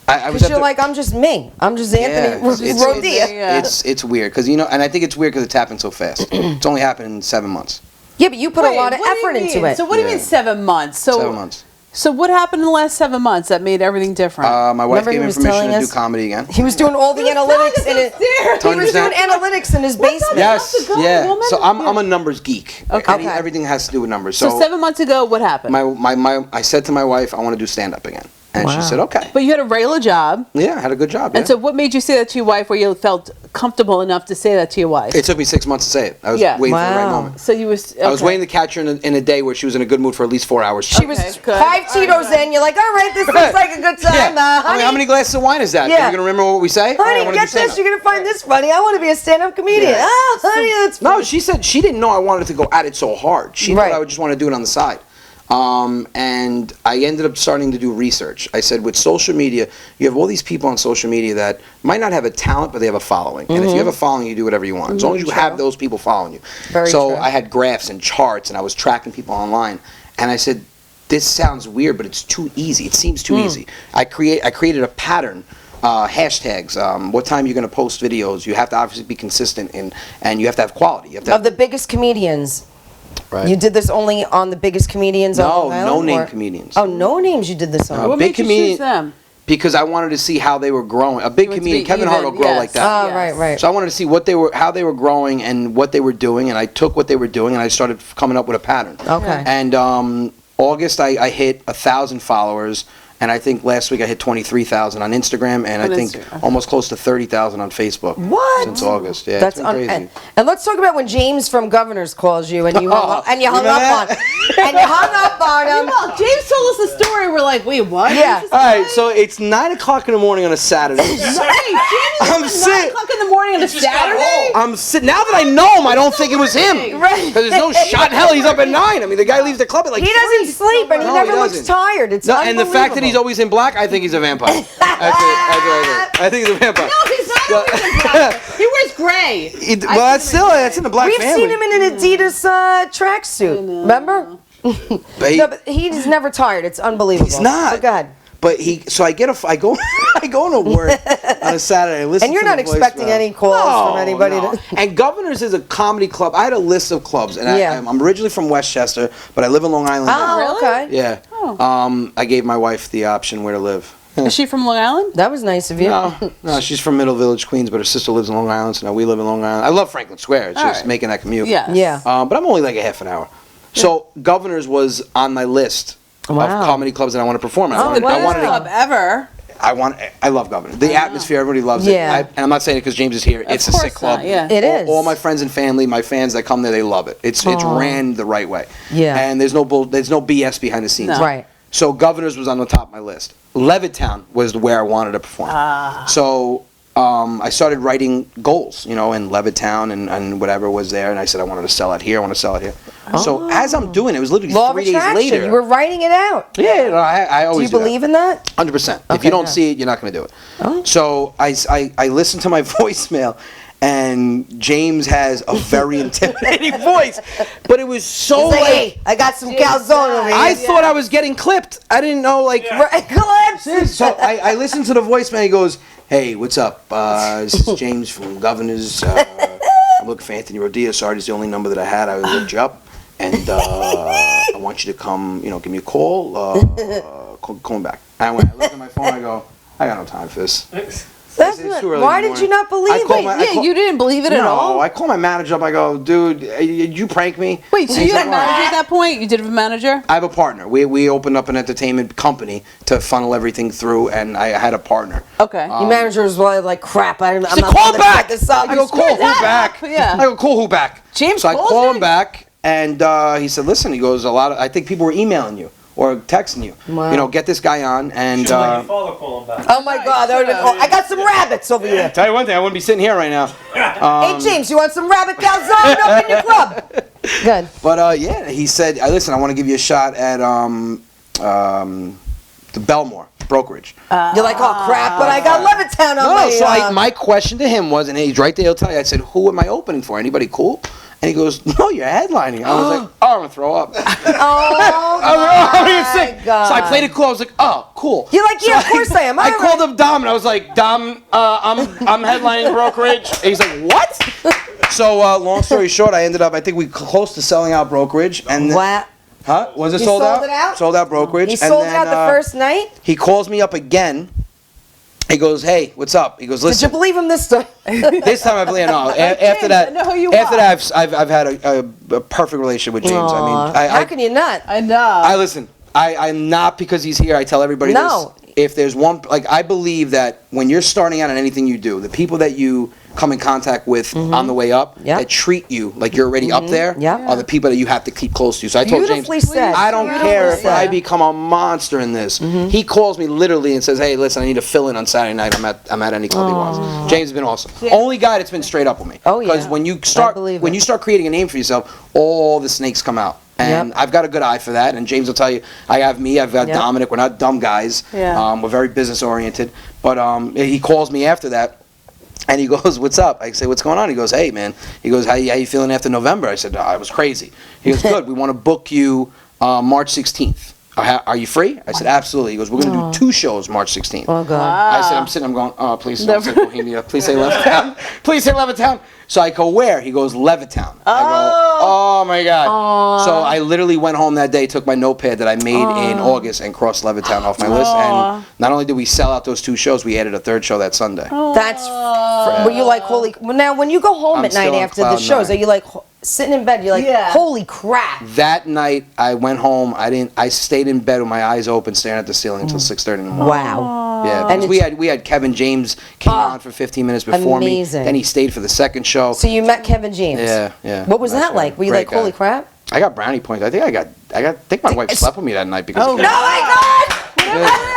I was Because you're like, I'm just me. I'm just Anthony Rodia. It's weird because and I think it's weird because it's happened so fast. It's only happened in 7 months. Yeah, but you put a lot of what do you effort into mean? it. So what do you mean 7 months? So 7 months. So what happened in the last 7 months that made everything different? My wife Remember gave he me was permission telling to do us? comedy again. He was doing all the analytics in it. He was doing 100%. analytics in his basement. Yes, That's a good yeah. woman. So I'm a numbers geek. Okay. Everything has to do with numbers. So 7 months ago, what happened? I said to my wife, I want to do stand up again, and she Wow. said, okay. But you had a regular job. Yeah, I had a good job. And yeah. so what made you say that to your wife where you felt comfortable enough to say that to your wife? It took me 6 months to say it. I was Yeah. waiting for the right Wow. moment. So you was. I was waiting to catch her in a day where she was in a good mood for at least 4 hours. She was Okay, good. 5 Tito's in. You're like, all right, this looks like a good time. Yeah. Honey, How many glasses of wine is that? Yeah. Are you gonna remember what we say? All right, I honey, wanna do get this. stand-up. You're going to find this funny. I want to be a stand-up comedian. Yeah. Oh, honey, that's No, she said she didn't know I wanted to go at it so hard. She Right. thought I would just want to do it on the side. And I ended up starting to do research. I said, with social media, you have all these people on social media that might not have a talent, but they have a following. And if you have a following, you do whatever you want, as long as you have those people following you. Very so true. I had graphs and charts, and I was tracking people online. And I said, this sounds weird, but it's too easy. It seems too easy. I created a pattern. Hashtags, what time you're going to post videos. You have to obviously be consistent, and you have to have quality. You have to Of the biggest comedians. right. You did this only on the biggest comedians on Long Island? no-name or- comedians. Oh, no names you did this on. What big made you comedian- choose them? Because I wanted to see how they were growing. A big You want to comedian, be Kevin Hart even, will grow yes. like that. Oh, right, right. So I wanted to see how they were growing and what they were doing, and I took what they were doing and I started coming up with a pattern. Okay. And August I hit 1,000 followers, and I think last week I hit 23,000 on Instagram, and I On think Instagram. almost close to 30,000 on Facebook. What? Since August, yeah, That's it's been crazy. and let's talk about when James from Governors calls you and you hung up, and you hung Remember up on that? and you hung up on him. Well, James told us the story. We're like, wait, what? Yeah. Who's this All right, guy? so it's 9 o'clock in the morning on a Saturday. Hey, James I'm is sick. 9 o'clock in the morning on a just got Saturday? home. Now that I know him, I don't think it was him. Right. Because there's no shot in hell he's up at 9. I mean, the guy leaves the club at like He doesn't 3. sleep and he No, never he looks doesn't. tired. It's No, and the fact that he's unbelievable. always in black, I think he's a vampire. That's it. I think he's a vampire. No, he's not always in black. He wears gray. Well, that's in the black We've family. seen him in an Adidas tracksuit. Remember? But he- No, but he's never tired. It's unbelievable. He's not. So go ahead. But I go to work on a Saturday. I listen And you're to not the expecting voicemail. any calls from anybody No. to- And Governors is a comedy club. I had a list of clubs, and Yeah. I'm originally from Westchester, but I live in Long Island. now. Oh, Really? okay. Yeah. I gave my wife the option where to live. Is she from Long Island? That was nice of you. No, she's from Middle Village, Queens, but her sister lives in Long Island, so now we live in Long Island. I love Franklin Square. It's All just right. making that commute. Yes. Yeah. But I'm only like a half an hour. So Governors was on my list Wow. of comedy clubs that I want to perform at. Oh, The wow. best club ever. I love Governors. The atmosphere, everybody loves Yeah. it. And I'm not saying it because James is here. It's a course sick club. not, yeah. It is. All my friends and family, my fans that come there, they love it. It's ran the right way. Yeah. And there's no BS behind the scenes. No. Right. So Governors was on the top of my list. Levittown was where I wanted to perform. So I started writing goals, in Levittown and whatever was there, and I said I wanted to sell it here, I want to sell it here. So as I'm doing it was literally Law of 3 days attraction. later. You were writing it out. Yeah, no, I Do always you believe in that? 100%. If Okay, you don't yeah. see it, you're not going to do it. Oh. So I listened to my voicemail, and James has a very intimidating voice, but it was so He's like, like hey, I got some calzone over here. I thought I was getting clipped. I didn't know Right, collapse. So I listened to the voicemail. He goes, "Hey, what's up? This is James from Governors. I'm looking for Anthony Rodia. Sorry, it's the only number that I had. I looked you up, and I want you to come. Give me a call. Call me back." I looked at my phone. I go, "I got no time for this." That's It's not, too early why in the did you morning. not believe I call it? my- I Yeah, call- you didn't believe it at No, all? I call my manager up. I go, "Dude, did you prank me?" Wait, so And he's you had a like, manager at that point? You did have a manager? I have a partner. We opened up an entertainment company to funnel everything through, and I had a partner. Okay. Your manager was probably like, crap, I'm He said, not call gonna back. set this up. I go, call who that back? up, yeah. I go, call who back? James So I calls call him? him back, and he said, listen, he goes, I think people were emailing you or texting you. Wow. Get this guy on, and Should let your father call him back. Oh my God, that would've been, I got some rabbits over here. tell you one thing, I wouldn't be sitting here right now. Hey, James, you want some rabbit calzone up in your club? Good. But yeah, he said, listen, I want to give you a shot at the Belmore brokerage. You're like, oh crap, but I got Levittown on my. So my question to him was, and he's right there, he'll tell you, I said, who am I opening for? Anybody cool? And he goes, no, you're headlining. I was like, oh, I'm going to throw up. Oh, my God. So I played it cool. I was like, oh, cool. You're like, yeah, of course I am. I called him Dom, and I was like, Dom, I'm headlining brokerage. And he's like, what? So long story short, I think we close to selling out brokerage. And What? Huh? Was it You sold out? sold it out? Sold out brokerage. He And sold then, out the first night? He calls me up again. He goes, hey, what's up? He goes, Did you listen. believe him this time? This time I believe no. After that, I know who you after are. that, I've had a perfect relationship with James. I mean, How can you not? I know. I listen. I'm not because he's here. I tell everybody No. this. If there's one, like I believe that when you're starting out in anything you do, the people that you come in contact with on the way up Yep. that treat you like you're already up there Yep. are the people that you have to keep close to. So I told James, Beautifully said. I don't Beautifully care if said. I become a monster in this. He calls me literally and says, "Hey, listen, I need to fill in on Saturday night. I'm at any club he wants." James has been awesome. Only guy that's been straight up with me. Oh, yeah. Because when you start believe when it. you start creating a name for yourself, all the snakes come out. And Yep. I've got a good eye for that. And James will tell you, I have me, I've got Yep. Dominic. We're not dumb guys. Yeah. We're very business oriented. But he calls me after that. And he goes, what's up? I say, what's going on? He goes, hey, man. He goes, how you feeling after November? I said, oh, I was crazy. He goes, good. We want to book you March 16th. Are you free? I said, absolutely. He goes, we're going to do 2 shows March 16th. Oh, God. I said, I'm sitting, I'm going, oh, please don't say Bohemia. Please say Levittown. Please say Levittown. So I go, where? He goes, Levittown. I go, oh my God. So I literally went home that day, took my notepad that I made in August and crossed Levittown off my list. And not only did we sell out those 2 shows, we added a 3rd show that Sunday. That's. Were you like, holy. Now, when you go home I'm at night still on after the cloud shows, nine. are you like sitting in bed? You're like, Yeah. holy crap. That night, I went home. I stayed in bed with my eyes open, staring at the ceiling until 6:30 in the morning. Wow. Yeah, And because we had Kevin James came on for 15 minutes before amazing. me. Then he stayed for the 2nd show. So you met Kevin James. Yeah. What was Nice that guy. like? Were you Great like, holy guy. crap? I got brownie points. I think my wife slept with me that night because. Oh, of No, Kevin. my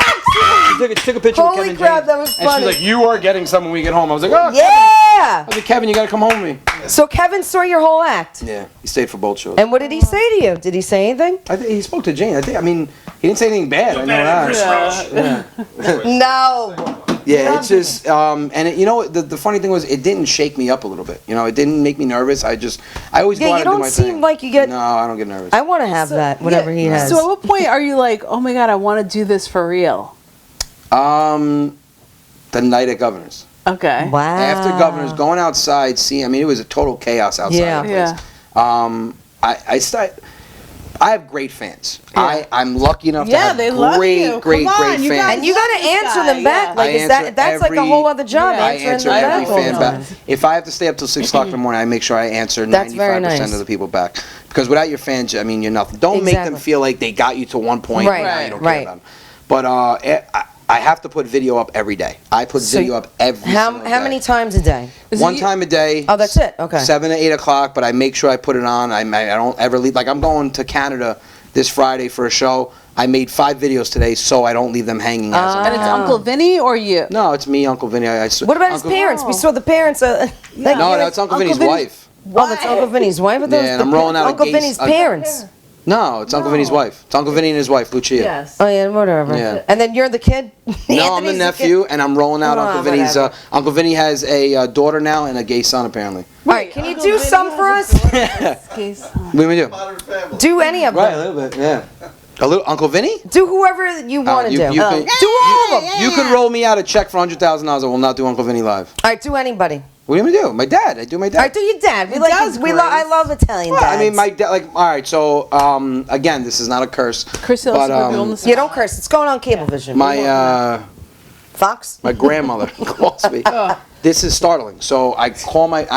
She took a picture Holy with Kevin crap, James, that was and funny. she was like, "You are getting some when we get home." I was like, "Oh, God. Kevin." Yeah. I was like, "Kevin, you got to come home with me." So Kevin saw your whole act. Yeah, he stayed for both shows. And what did he say to you? Did he say anything? I think he spoke to Jane. I mean, he didn't say anything bad. I know Better than that. Chris Roach. No. Yeah, it's just, and you know, the funny thing was, it didn't shake me up a little bit. You know, it didn't make me nervous. I always go Yeah, out you and do don't my seem thing. like you get. No, I don't get nervous. I want to have that, whatever he has. So at what point are you like, oh my God, I want to do this for real? The night at Governor's. Okay. Wow. After Governor's, going outside, I mean, it was a total chaos outside Yeah. the place. I have great fans. Yeah. I'm lucky enough to Yeah, have they love great, you. great, Come on, great you fans. guys And you got to Love this answer guy, them back. yeah. Like, I is that answer that's like a whole other job? Yeah. I answering answer them every back all fan the back. time. If I have to stay up till 6 o'clock in the morning, I make sure I answer That's very 95% nice. of the people back. Because without your fans, I mean, you're nothing. Don't make them Exactly. feel like they got you to one point Right, and now you don't right. care about them. But I have to put video up every day. I put So video up every How single day. many times a day? One time a day. Oh, that's it. Okay. 7 to 8 o'clock, but I make sure I put it on. I don't ever leave. Like, I'm going to Canada this Friday for a show. I made 5 videos today, so I don't leave them hanging as I'm And it's going. Uncle Vinny or you? No, it's me, Uncle Vinny. What about his Uncle- parents? We saw the parents. No, that's Uncle Vinny's wife. Oh, that's Uncle Vinny's wife. Are those Yeah, and the I'm rolling out a Uncle gay- Vinny's a- parents. No, it's Uncle Vinny's wife. It's Uncle Vinny and his wife, Lucia. Yes. Oh yeah, whatever. Yeah. And then you're the kid. No, I'm the Anthony's nephew, and I'm rolling out Oh, Uncle Vinny's. whatever. Uncle Vinny has a daughter now and a gay son, apparently. All right, can you Uncle do Vinny some for us? Case. What do we do? Do any of Right, a them. little bit, yeah. A little Uncle Vinny? Do whoever you want to you- do. you can- Do all of them. You could roll me out a check for $100,000. I will not do Uncle Vinny live. All right, do anybody. What do you want me to do? My dad. I do my dad. All right, do your dad. We Your like. dad's We great. I love Italian Well, dads. I mean, my dad. Like, all right. So, again, this is not a curse. Chris but also put me on the You don't curse. It's going on Cablevision. Fox. my grandmother calls me. This is startling. So I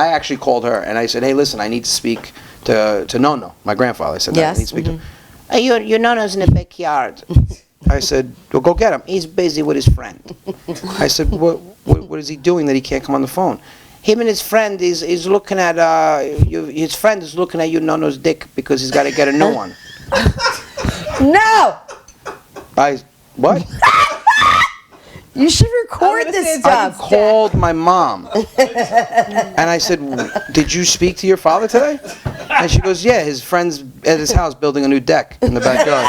actually called her and I said, hey, listen, I need to speak to Nono, my grandfather. I said, Yes, I need to speak to him. Hey, your Nono's in the backyard. I said, well, go get him. He's busy with his friend. I said, what is he doing that he can't come on the phone? Him and his friend is looking at his friend is looking at your Nono's dick because he's got to get a new one. No. What? You should record I'm gonna this say it's I stuff. called my mom and I said, "Did you speak to your father today?" And she goes, "Yeah, his friend's at his house building a new deck in the backyard."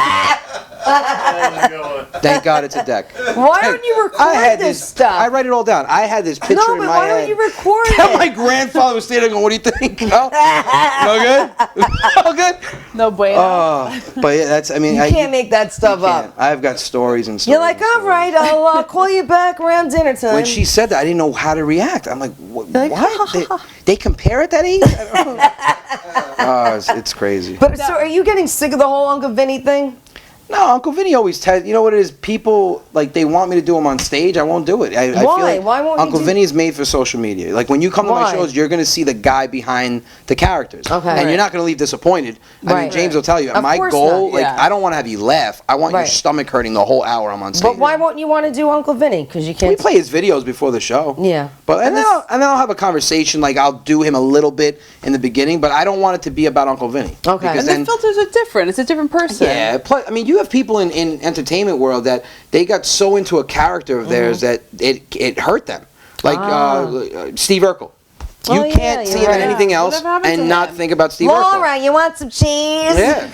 Thank God it's a deck. Why don't you record this stuff? I write it all down. I had this picture No, in but my why head. don't you record And it? my grandfather was standing there going, "What do you think? No, no good, no good." No bueno. But yeah, that's. I mean, You can't make that stuff up. I've got stories and stories. You're like, and all stories. right, I'll call you back around dinner time. When she said that, I didn't know how to react. I'm like, what? Like, They compare at that age? I don't know. It's crazy. But so, are you getting sick of the whole Uncle Vinny thing? No, Uncle Vinny always tells. You know what it is? People like they want me to do them on stage. I won't do it. I Why? feel like Why won't you Uncle do- Vinny is made for social media. Like when you come to Why? my shows, you're going to see the guy behind the characters, Okay. and Right. you're not going to leave disappointed. I mean, Right. James will tell you. Of My course goal, not. like, Yeah. I don't want to have you laugh. I want your Right. stomach hurting the whole hour I'm on stage. But why won't you want to do Uncle Vinny? Because you can't. We play his videos before the show. Yeah. But and then I'll have a conversation. Like I'll do him a little bit in the beginning, but I don't want it to be about Uncle Vinny. Okay. Because and then the filters are different. It's a different person. yeah. Plus, I mean, you have people in entertainment world that they got so into a character of theirs that it hurt them. Like Steve Urkel. You Oh, yeah, can't see you're him in right. anything Yeah. else Whatever happened to and not him? think about Steve Urkel. Laura, you want some cheese? Yeah.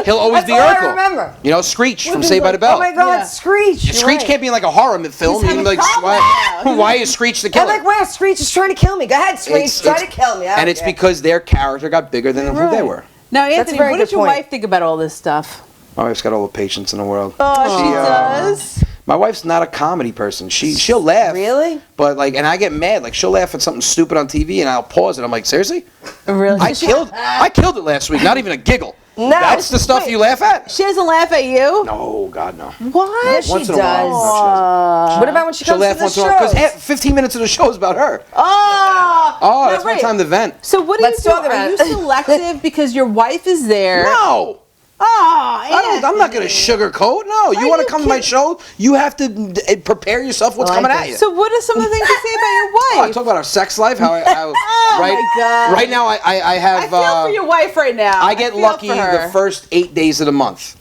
He'll always That's be all I Urkel. remember. You know, Screech from Saved by the Bell. Oh my God, Yeah. Screech! you're Screech right. can't be in like a horror film. He's You can having be like, problems now. why is Screech the I'm killer? like, wow, Screech is trying to kill me. Go ahead, Screech, try to kill me. I And don't it's care. because their character got bigger than who they were. Now, a Anthony, very what good does your point. wife think about all this stuff? My wife's got all the patience in the world. Oh, she does. My wife's not a comedy person. She'll laugh. Really? But like, and I get mad. Like she'll laugh at something stupid on TV, and I'll pause it. I'm like, seriously? Really? I killed it last week. Not even a giggle. No. That's the stuff you laugh at? She doesn't laugh at you? No, God, no. What? Yes, she Once in does. a while. No, she doesn't. What about when she She'll comes to laugh the once in a while shows? because 15 minutes of the show is about her. Oh! Oh, No, that's my right. time to vent. So what do Let's you do? talk about Are you it. selective because your wife is there? No. Oh, I'm not going to sugarcoat. No, you want to come to my show, you have to prepare yourself what's I like coming at this. you. So what are some of the things you say about your Oh, I wife? talk about our sex life. How Oh, right, my God. right now I have. I feel for your wife right now. I get feel lucky for her. the first 8 days of the month.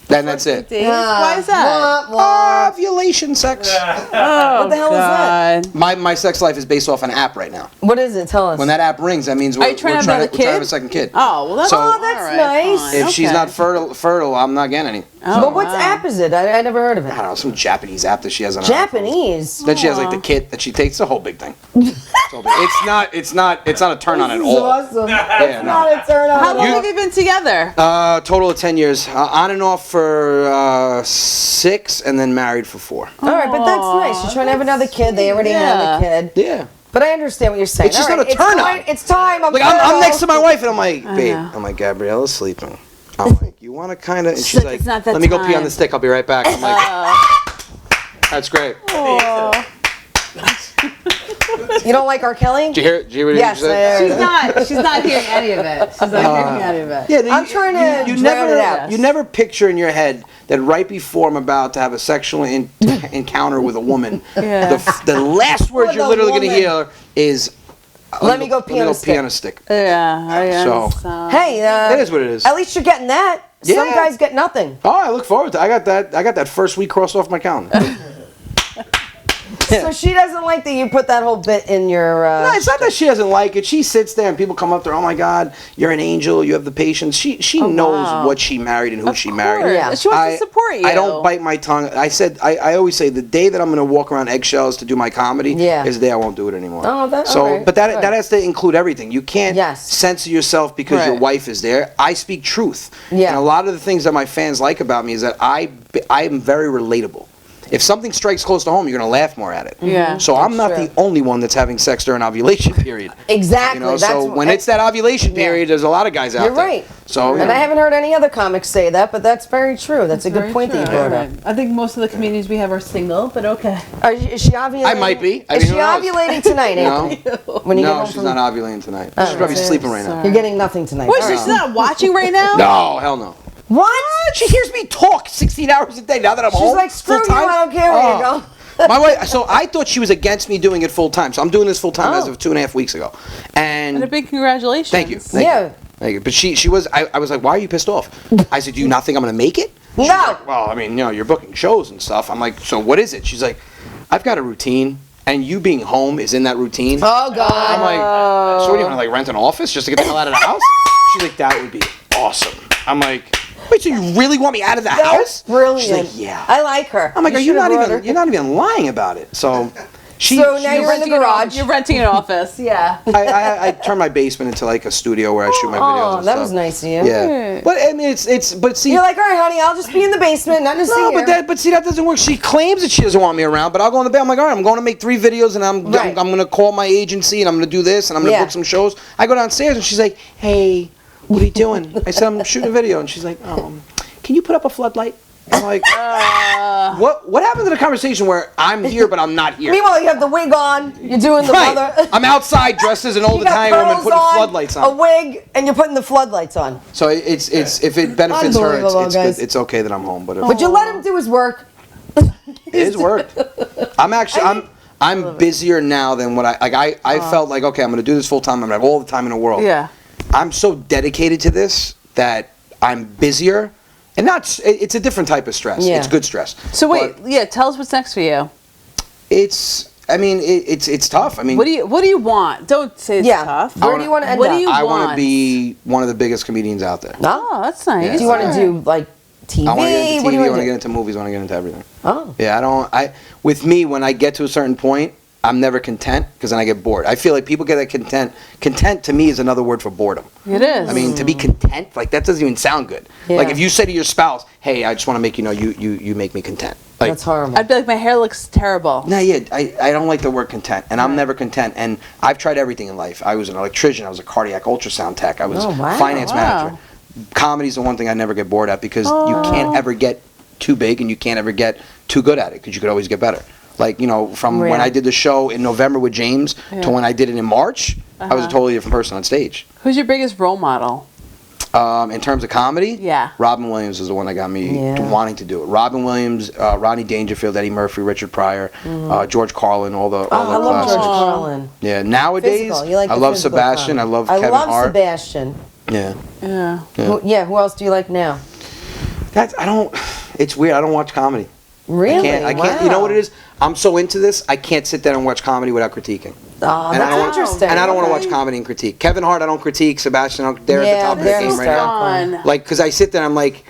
Then that's it. Days? Why is that? Wah, wah. Ovulation sex. Oh, What the hell is that? God. My sex life is based off an app right now. What is it? Tell us. When that app rings, that means Are we're you trying to have we're another trying to have kid? a second kid. Oh, well, that's, So- Oh, that's all right, nice. fine. If she's Okay. not fertile, I'm not getting any. Oh, But what wow. app is it? I never heard of it. I don't know, some Japanese app that she has on her iPhone. Japanese. Then she has like the kit that she takes. It's a whole big thing. It's not a turn on at all. Awesome. Yeah, no. Not a turn on. How long at all. have you been together? Total of 10 years. On and off for 6 and then married for 4. All right, but that's nice. You're trying to have another kid. They already have a kid. Yeah. But I understand what you're saying. It's just All not a turn on. It's time. Like I'm next to my wife and I'm like, babe, I'm like, Gabriella's sleeping. I'm like, you want to kind of, and she's like, like, "It's not that let me go pee on time." the stick. I'll be right back. I'm like, that's great. You don't like R. Kelly? Did you hear? Did you hear what Yes, he said? She's not hearing any of it. She's not hearing any of it. Yeah, I'm trying to drown never, it out. You never picture in your head that right before I'm about to have a sexual encounter with a woman, Yeah. the last words With you're a literally going to woman. hear is, Let me go pee on a stick. Yeah. So- Hey, That is what it is. at least you're getting that. Some Yeah. guys get nothing. Oh, I look forward to it. I got that first week crossed off my calendar. So she doesn't like that you put that whole bit in your. No, it's not that she doesn't like it. She sits there and people come up to her, oh my God, you're an angel, you have the patience. She knows wow. what she married and who she married. Yeah. She wants to support you. I don't bite my tongue. I always say the day that I'm going to walk around eggshells to do my comedy Yeah. is the day I won't do it anymore. Oh, that- so, all right. but that Good. has to include everything. You can't Yes. censor yourself because your Right. wife is there. I speak truth. Yeah. And a lot of the things that my fans like about me is that I am very relatable. If something strikes close to home, you're going to laugh more at it. Yeah. So I'm not true. the only one that's having sex during ovulation period. Exactly. You know, That's so when it's that ovulation Yeah. period, there's a lot of guys out You're there. right. So, And I haven't heard any other comics say that, but that's very true. That's a good Very point that you true. brought up. Right. I think most of the comedians we have are single, but okay. Is she ovulating? I might be. I Is mean, she who knows? ovulating tonight, Anthony? When you get no, home she's from- not ovulating tonight. She's probably okay. sleeping right now. Sorry. You're getting nothing tonight. What? All She's right. not watching right now? No, hell no. What? She hears me talk 16 hours a day now that I'm She's home. like, screw you, full-time. I don't care where you go. My wife. So I thought she was against me doing it full time. So I'm doing this full time as of 2.5 weeks ago. And a big congratulations. Thank you. Thank Yeah. you. Thank you. But she was. I was like, why are you pissed off? I said, do you not think I'm gonna make it? She's No. like, well, I mean, you're booking shows and stuff. I'm like, so what is it? She's like, I've got a routine, and you being home is in that routine. Oh, God. I'm like, so what do you want to like rent an office just to get the hell out of the house? She's like, that would be awesome. I'm like, wait, so you really want me out of the house? That's brilliant. She's like, yeah. I like her. I'm like, you're not even lying about it. So So now you're in the garage. You're renting an office. Yeah. I turned my basement into like a studio where I shoot my videos. Oh, and that stuff. was nice of you. Yeah, but I mean, but see, You're like, all right, honey, I'll just be in the basement, nothing to see no, here. but see, that doesn't work. She claims that she doesn't want me around, but I'll go in the bed. I'm like, all right, I'm going to make 3 videos, and I'm going to call my agency, and I'm going to do this, and I'm going to book some shows. I go downstairs, and she's like, hey, what are you doing? I said, I'm shooting a video, and she's like, can you put up a floodlight? I'm like, what happened to the conversation where I'm here but I'm not here? Meanwhile, you have the wig on, you're doing the mother. I'm outside dressed as an old You got Italian woman pearls putting on, floodlights on. a wig, and you're putting the floodlights on. So it's if it benefits her, Unbelievable, it's guys. good. It's okay that I'm home. But But you let him do his work. it is work. I'm actually I'm busier now than what I felt like. Okay, I'm going to do this full time. I'm going to have all the time in the world. Yeah. I'm so dedicated to this that I'm busier. And it's a different type of stress. Yeah. It's good stress. So wait, tell us what's next for you. It's tough. I mean, What do you want? Don't say it's tough. Where do you want to end What up? do you I want? want to be one of the biggest comedians out there. Oh, that's nice. Yeah. Do you want to do like TV? I want to get into What do TV. you I want want to to do? get into movies. I want to get into everything. Oh. Yeah, with me, when I get to a certain point, I'm never content because then I get bored. I feel like people get that content. Content to me is another word for boredom. It is. I mean, to be content, like that doesn't even sound good. Yeah. Like if you say to your spouse, "Hey, I just want to make you know you make me content." Like, That's horrible. I'd be like, my hair looks terrible. No, yeah, I don't like the word content, and I'm never content. And I've tried everything in life. I was an electrician. I was a cardiac ultrasound tech. I was finance manager. Comedy's the one thing I never get bored at because you can't ever get too big and you can't ever get too good at it because you could always get better. Like, from when I did the show in November with James to when I did it in March, I was a totally different person on stage. Who's your biggest role model? In terms of comedy, Yeah. Robin Williams is the one that got me wanting to do it. Robin Williams, Rodney Dangerfield, Eddie Murphy, Richard Pryor, George Carlin, all the I love classics. George Carlin. Yeah, nowadays Physical. You like I the love physical Sebastian. comedy. I love Kevin love Hart. Sebastian. Yeah, Yeah. Who else do you like now? It's weird. I don't watch comedy. Really? I can't. You know what it is? I'm so into this. I can't sit down and watch comedy without critiquing. Oh, And I that's don't- interesting. And I don't want to watch comedy and critique. Kevin Hart, I don't critique. Sebastian, they're at the top of their they're game right now. hysterical. Like, because I sit there, and I'm like,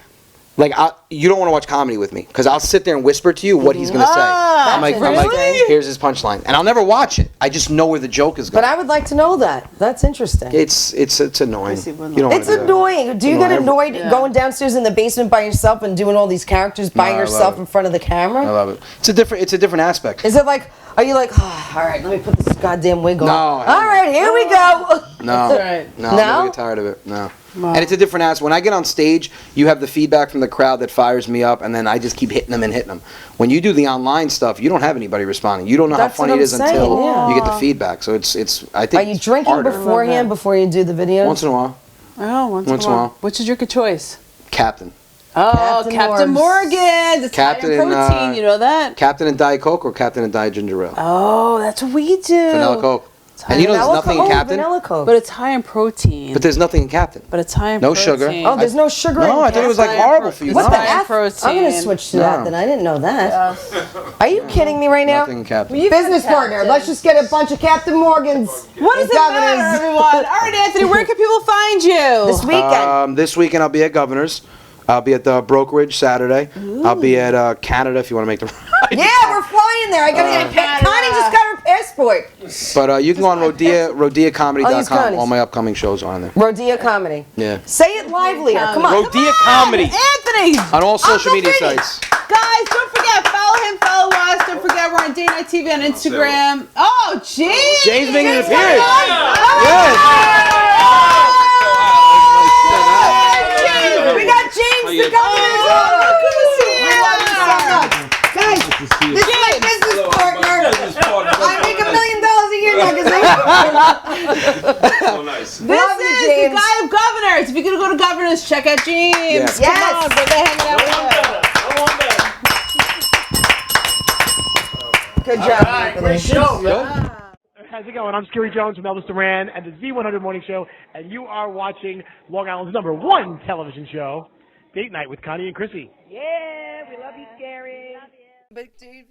you don't want to watch comedy with me because I'll sit there and whisper to you what he's gonna say. I'm like, interesting. here's his punchline, and I'll never watch it. I just know where the joke is going. But I would like to know that. That's interesting. It's annoying. Chrissy would You don't It's wanna do that. annoying. Do you get annoying. annoyed going downstairs in the basement by yourself and doing all these characters by No, I love yourself it. in front of the camera? I love it. It's a different aspect. Is it like, are you like, oh, all right, let me put this goddamn wig on? No, All hell no. right, here we go. No, right. no, I No? never get tired of it. No. And it's a different aspect. When I get on stage, you have the feedback from the crowd that fires me up, and then I just keep hitting them and hitting them. When you do the online stuff, you don't have anybody responding. You don't know That's how funny what it is I'm saying, until yeah. you get the feedback. So it's I think Are you it's drinking harder. beforehand before you do the videos? Once in a while. Oh, once in a while. What's your drink of choice? Captain. Oh, Captain Morgan. It's Captain high in and, protein. You know that? Captain and Diet Coke or Captain and Diet Ginger Ale? Oh, that's what we do. Vanilla Coke. And you know there's nothing in Captain? Vanilla Coke. But it's high in protein. But there's nothing in Captain. But it's high in No protein. sugar. Oh, there's no sugar in No, I thought it was like Captain. horrible for you. What No. the High in F? I'm going protein. to switch to that No. then. I didn't know that. Are you kidding me right now? Nothing in Captain. Business partner. Let's just get a bunch of Captain Morgans. What does it matter, everyone? All right, Anthony, where can people find you? This weekend. This weekend I'll be at Governor's. I'll be at the Brokerage Saturday. I'll be at Canada if you want to make the ride. Yeah, we're flying there. I got Connie just got her passport. But you can go on I'll use RodiaComedy.com. Connie's. All my upcoming shows are on there. Rodia Comedy. Yeah. Say it livelier. Come on. Rodia Comedy Anthony! on all social Uncle media Vinny. sites. Guys, don't forget, follow him, follow us. Don't forget, we're on Day Night TV on Instagram. Oh, James! James making an James appearance. Connie. Yes. We got James the Governor. Good to see you. Guys, this is my business partner. I make $1 million a year now. So nice. This Love you, is the James. guy of Governors. If you're going to go to Governors, check out James. Yeah. Come on, brother, hanging out with us. Good job, Anthony. Great show, Good. How's it going? I'm Scary Jones from Elvis Duran and the Z100 Morning Show, and you are watching Long Island's #1 television show, Date Night with Connie and Chrissy. Yeah, we love you, Scary. But dude,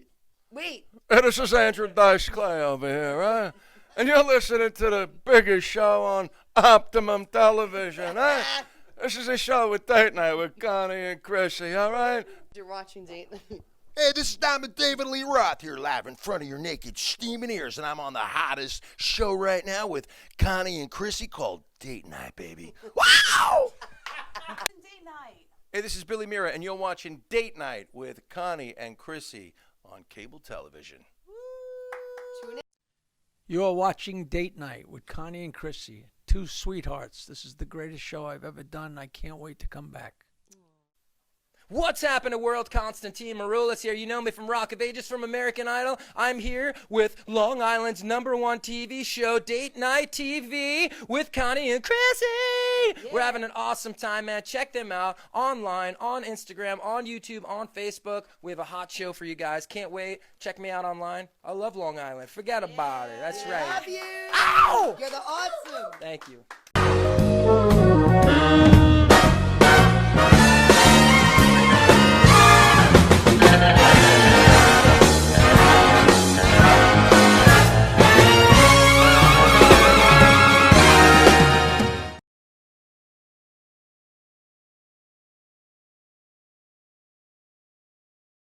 Wait. Hey, this is Andrew Dice Clay over here, right? And you're listening to the biggest show on Optimum Television, right? This is a show with Date Night with Connie and Chrissy, all right? You're watching Date Night. Hey, this is Diamond David Lee Roth here live in front of your naked steaming ears, and I'm on the hottest show right now with Connie and Chrissy called Date Night, baby. Wow! Date night. Hey, this is Billy Mira, and you're watching Date Night with Connie and Chrissy on cable television. You're watching Date Night with Connie and Chrissy, two sweethearts. This is the greatest show I've ever done. I can't wait to come back. What's happening, world? Constantine Maroulis here. You know me from Rock of Ages, from American Idol. I'm here with Long Island's #1 TV show, Date Night TV, with Connie and Chrissy. Yeah. We're having an awesome time, man. Check them out online, on Instagram, on YouTube, on Facebook. We have a hot show for you guys. Can't wait. Check me out online. I love Long Island. Forget about it. That's right. Love you. Ow! You're the awesome. Thank you.